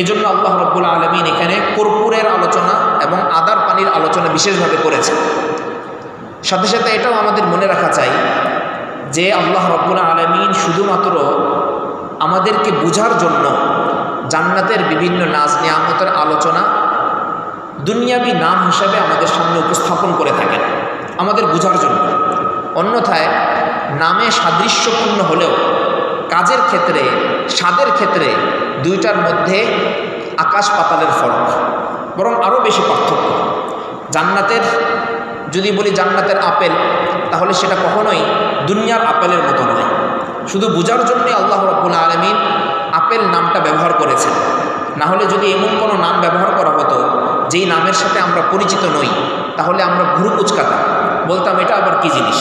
এই জন্য আল্লাহ রাব্বুল আলামিন এখানে কর্পূরের আলোচনা এবং আদার পানির আলোচনা বিশেষভাবে করেছেন। সাথে সাথে এটাও আমাদের মনে রাখা চাই যে আল্লাহ রাব্বুল আলামিন শুধুমাত্র আমাদেরকে বুঝার জন্য জান্নাতের বিভিন্ন নাজ নিয়ামতের আলোচনা দুনিয়াবি নাম হিসাবে আমাদের সামনে উপস্থাপন করে থাকেন, আমাদের বুঝার জন্য। অন্যথায় নামে সাদৃশ্যপূর্ণ হলেও কাজের ক্ষেত্রে, স্বাদের ক্ষেত্রে দুইটার মধ্যে আকাশ পাতালের ফরক, বরং আরও বেশি পার্থক্য। জান্নাতের, যদি বলি জান্নাতের আপেল, তাহলে সেটা কখনোই দুনিয়ার আপেলের মতো নয়। শুধু বোঝার জন্যই আল্লাহ রাব্বুল আলামিন আপেল নামটা ব্যবহার করেছেন। না হলে যদি এমন কোনো নাম ব্যবহার করা হতো যেই নামের সাথে আমরা পরিচিত নই, তাহলে আমরা ভুরু কুচকাতাম, বলতাম এটা আবার কী জিনিস।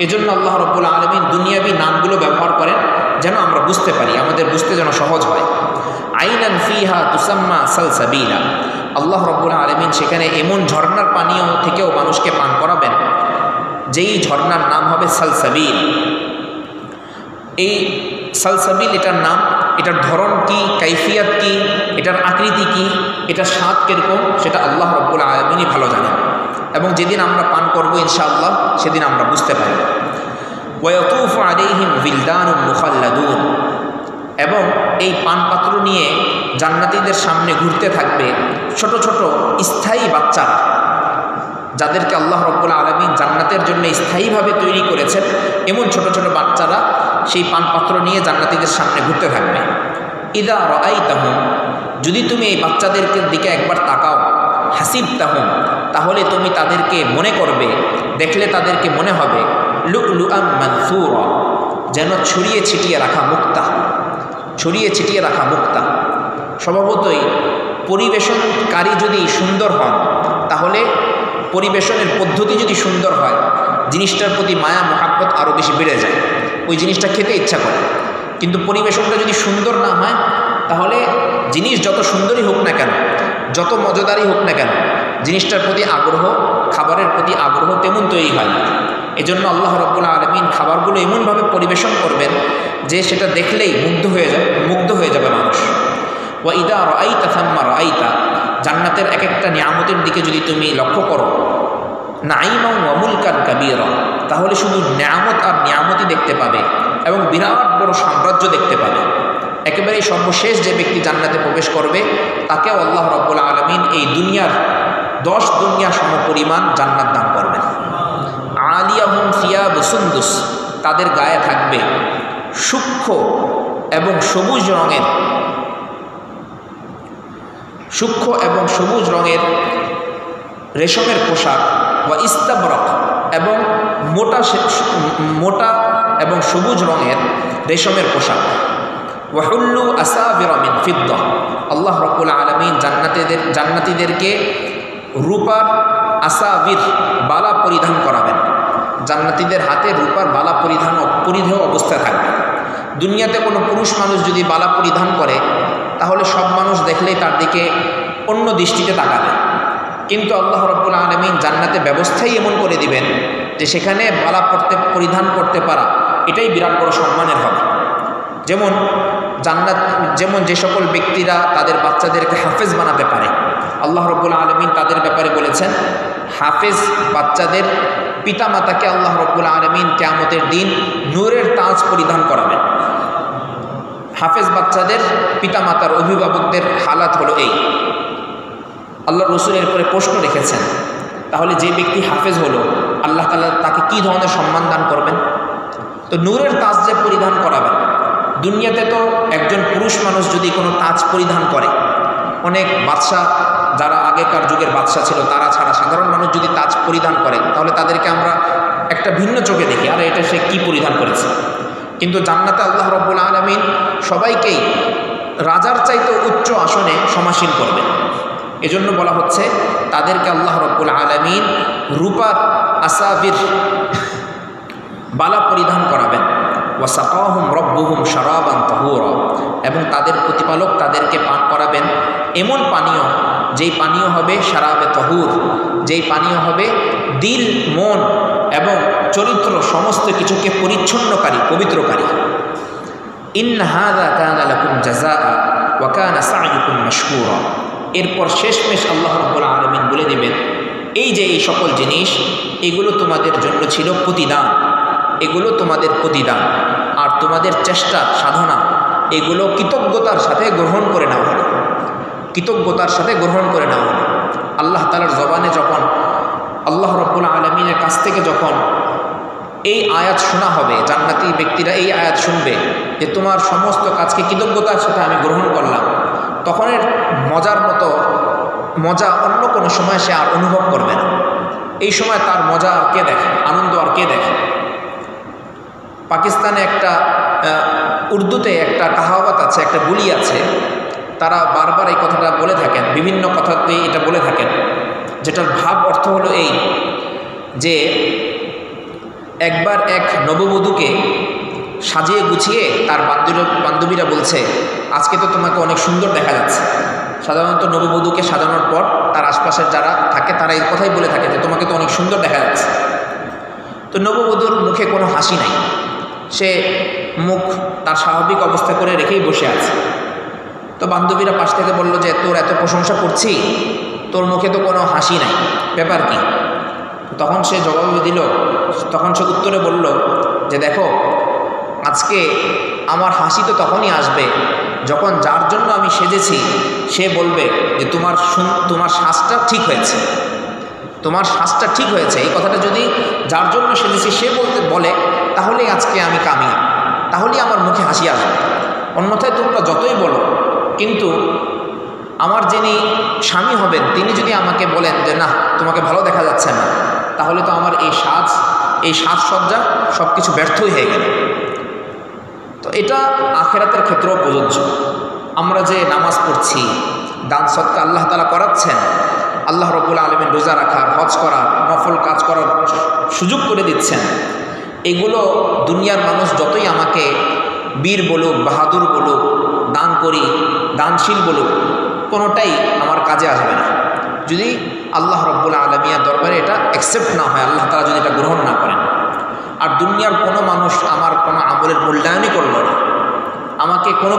এজন্য আল্লাহ রাব্বুল আলামিন দুনিয়াবি নামগুলো ব্যবহার করেন যেন আমরা বুঝতে পারি, আমাদের বুঝতে যেন সহজ হয়। আইনান ফিহা তুসাম্মা সালসাবিলা, আল্লাহ রাব্বুল আলামিন সেখানে এমন ঝর্ণার পানীয় থেকেও মানুষকে পান করাবেন যেই ঝর্ণার নাম হবে সালসাবিল। এই সালসাবিল এটার নাম, এটার ধরন কি, কাইফিয়াত কি, এটার আকৃতি কি, এটার স্বাদ কীরকম, সেটা আল্লাহ রাব্বুল আলামিনই ভালো জানেন। এবং যেদিন আমরা পান করব ইনশাআল্লাহ সেদিন আমরা বুঝতে পারব। ওয়ায়াতুফু আলাইহিম বিলদানুন মুখাল্লাদুন, এবং এই পানপাত্র নিয়ে জান্নাতীদের সামনে ঘুরতে থাকবে ছোট ছোট স্থায়ী বাচ্চারা, যাদেরকে আল্লাহ রাব্বুল আলামিন জান্নাতের জন্য স্থায়ীভাবে তৈরি করেছেন। এমন ছোট ছোট বাচ্চারা সেই পানপাত্র নিয়ে জান্নাতীদের সামনে ঘুরতে থাকবে। ইদা রাআইতাহুম, যদি তুমি এই বাচ্চাদের দিকে একবার তাকাও, হাসিবতাহুম, তাহলে তুমি তাদেরকে মনে করবে, দেখলে তাদেরকে মনে হবে লুআলুআম মানসুরা, যেন ছড়িয়ে ছিটিয়ে রাখা মুক্তা, ছড়িয়ে ছিটিয়ে রাখা মুক্তা। স্বভাবতই পরিবেশনকারী যদি সুন্দর হন, তাহলে পরিবেশনের পদ্ধতি যদি সুন্দর হয়, জিনিসটার প্রতি মায়া মহাব্বত আরও বেশি বেড়ে যায়, ওই জিনিসটা খেতে ইচ্ছা করে। কিন্তু পরিবেশনটা যদি সুন্দর না হয়, তাহলে জিনিস যত সুন্দরই হোক না কেন, যত মজাদারই হোক না কেন, জিনিসটার প্রতি আগ্রহ, খাবারের প্রতি আগ্রহ তেমন তৈরি হয় না। এজন্য আল্লাহ রাব্বুল আলামিন খাবারগুলো এমনভাবে পরিবেশন করবেন যে সেটা দেখলেই মুগ্ধ হয়ে যাবে মানুষ। ওয়া ইদা রাআইতা সাম্মা রাআইতা, জান্নাতের এক একটা নিয়ামতের দিকে যদি তুমি লক্ষ্য করো, নাঈমা ওয়া মুলকান কাবীরা, তাহলে শুধু নিয়ামত আর নিয়ামতই দেখতে পাবে এবং বিরাট বড় সাম্রাজ্য দেখতে পাবে। একেবারেই সর্বশেষ যে ব্যক্তি জান্নাতে প্রবেশ করবে তাকেও আল্লাহ রাব্বুল আলামিন এই দুনিয়ার 10 দুনিয়া সমপরিমাণ জান্নাত দান করবেন। লাহুম সিয়াবু সুন্দুস, তাদের গায়ে থাকবে সূক্ষ্ম এবং সবুজ রঙের রেশমের পোশাক, ওয়া ইস্তাবরক, এবং মোটা এবং সবুজ রঙের রেশমের পোশাক। ওয়া হুল্লু আসাবিরা মিন ফিদ্দাহ, আল্লাহ রাব্বুল আলামিন জান্নাতীদেরকে রূপার আসাবির বালা পরিধান করাবেন। জান্নাতীদের হাতে রূপার বালা পরিধেয় অবস্থায় থাকবে। দুনিয়াতে কোনো পুরুষ মানুষ যদি বালা পরিধান করে তাহলে সব মানুষ দেখলেই তার দিকে অন্য দৃষ্টিতে তাকাবে, কিন্তু আল্লাহ রাব্বুল আলামিন জান্নাতে ব্যবস্থাই এমন করে দিবেন যে সেখানে বালা পরিধান করতে পারা এটাই বিরাট বড় সম্মানের হবে। যেমন যে সকল ব্যক্তিরা তাদের বাচ্চাদেরকে হাফেজ বানাতে পারে, আল্লাহ রাব্বুল আলামিন তাদের ব্যাপারে বলেছেন হাফেজ বাচ্চাদের পিতামাতাকে আল্লাহ রাব্বুল আলামিন কিয়ামতের দিন নূরের তাজ পরিধান করাবেন। হাফেজ বাচ্চাদের পিতামাতার অভিভাবকদের হালাত হলো এই। আল্লাহ রসুলের পরে প্রশ্ন রেখেছেন, তাহলে যে ব্যক্তি হাফেজ হলো আল্লাহ তাআলা তাকে কি ধরনের সম্মান দান করবেন? তো নূরের তাজ যে পরিধান করাবেন। দুনিয়াতে তো একজন পুরুষ মানুষ যদি কোনো তাজ পরিধান করে, অনেক বাদশা যারা আগেকার যুগের বাদশা ছিল তারা ছাড়া সাধারণ মানুষ যদি তাজ পরিধান করে তাহলে তাদেরকে আমরা একটা ভিন্ন চোখে দেখি, আর এটা সে কি পরিধান করেছে। কিন্তু জান্নাতে আল্লাহ রাব্বুল আলামিন সবাইকেই রাজার চাইতে উচ্চ আসনে সমাসীন করবেন। এজন্য বলা হচ্ছে তাদেরকে আল্লাহ রাব্বুল আলামিন রূপার আসাবির বালা পরিধান করাবেন। ওয়া সাকাহুম রাব্বুহুম শারাবান তাহুরা, এবং তাদের প্রতিপালক তাদেরকে পান করাবেন এমন পানীয় যেই পানীয় হবে শারাবে তাহুর, যেই পানীয় হবে দিল, মন এবং চরিত্র সমস্ত কিছুকে পরিচ্ছন্নকারী, পবিত্রকারী। ইন্না হাযা কানা লাকুম জাযাআ ওয়া কানা সা'য়ুকুম মাশকুরা। এরপর শেষমেশ আল্লাহ রাব্বুল আলামিন বলে দেবেন এই যে এই সকল জিনিস এগুলো তোমাদের জন্য ছিল প্রতিদান, এগুলো তোমাদের প্রতিদান, আর তোমাদের চেষ্টা সাধনা এগুলো কৃতজ্ঞতার সাথে গ্রহণ করে নেওয়া হলো, কৃতজ্ঞতার সাথে গ্রহণ করে নেওয়া হলো। আল্লাহ তাআলার জবানে যখন আল্লাহ রাব্বুল আলামিনের কাছ থেকে যখন এই আয়াত শোনা হবে, জান্নাতি ব্যক্তিরা এই আয়াত শুনবে যে তোমার সমস্ত কাজকে কৃতজ্ঞতার সাথে আমি গ্রহণ করলাম, তখন এর মজার মতো মজা অন্য কোনো সময় সে আর অনুভব করবে না। এই সময় তার মজা আর কে দেখে, আনন্দ আর কে দেখে? পাকিস্তানে একটা উর্দুতে একটা কাহাওয়াত আছে, একটা বুলি আছে, তারা বারবার এই কথাটা বলে থাকেন, বিভিন্ন কথাতেই এটা বলে থাকেন, যেটার ভাব অর্থ হলো এই যে একবার এক নববধূকে সাজিয়ে গুছিয়ে তার বান্ধবীরা বলছে আজকে তো তোমাকে অনেক সুন্দর দেখা যাচ্ছে। সাধারণত নববধূকে সাজানোর পর তার আশপাশের যারা থাকে তারা এই কথাই বলে থাকে যে তোমাকে তো অনেক সুন্দর দেখা যাচ্ছে। তো নববধূর মুখে কোনো হাসি নাই, সে মুখ তার স্বাভাবিক অবস্থা করে রেখেই বসে আছে। তো বান্ধবীরা পাশ থেকে বলল যে তোর এত প্রশংসা করছি, তোর মুখে তো কোনো হাসি নাই, ব্যাপার কি? তখন সে জবাবে দিল, তখন সে উত্তরে বলল যে দেখো, আজকে আমার হাসি তো তখনই আসবে যখন যার জন্য আমি সেজেছি সে বলবে যে তোমার শ্বাসটা ঠিক হয়েছে, তোমার শ্বাসটা ঠিক হয়েছে। এই কথাটা যদি যার জন্য সেজেছি সে বলে তাহলেই আজকে আমি কামিয়াব, তাহলেই আমার মুখে হাসি আসবে। অন্যথায় তোমরা যতই বলো, কিন্তু আমার যিনি স্বামী হবেন তিনি যদি আমাকে বলেন যে না তোমাকে ভালো দেখা যাচ্ছে না, তাহলে তো আমার এই সাজসজ্জা সব কিছু ব্যর্থই হয়ে গেল। তো এটা আখিরাতের ক্ষেত্রেও প্রযোজ্য। আমরা যে নামাজ পড়ছি, দান সদকা আল্লাহ তাআলা করাচ্ছেন, আল্লাহ রাব্বুল আলামিন রোজা রাখার, হজ করার, নফল কাজ করার সুযোগ করে দিচ্ছেন, এগুলো দুনিয়ার মানুষ যতই আমাকে বীর বলুক, বাহাদুর বলুক, দান করি, দানশীল বলুক, কোনোটাই আমার কাজে আসবে না যদি আল্লাহ রাব্বুল আলামিনের দরবারে এটা অ্যাকসেপ্ট না হয়, আল্লাহ তাআলা যদি এটা গ্রহণ না করেন। আর দুনিয়ার কোনো মানুষ আমার কোনো আমলের মূল্যায়নই করল না, আমাকে কোনো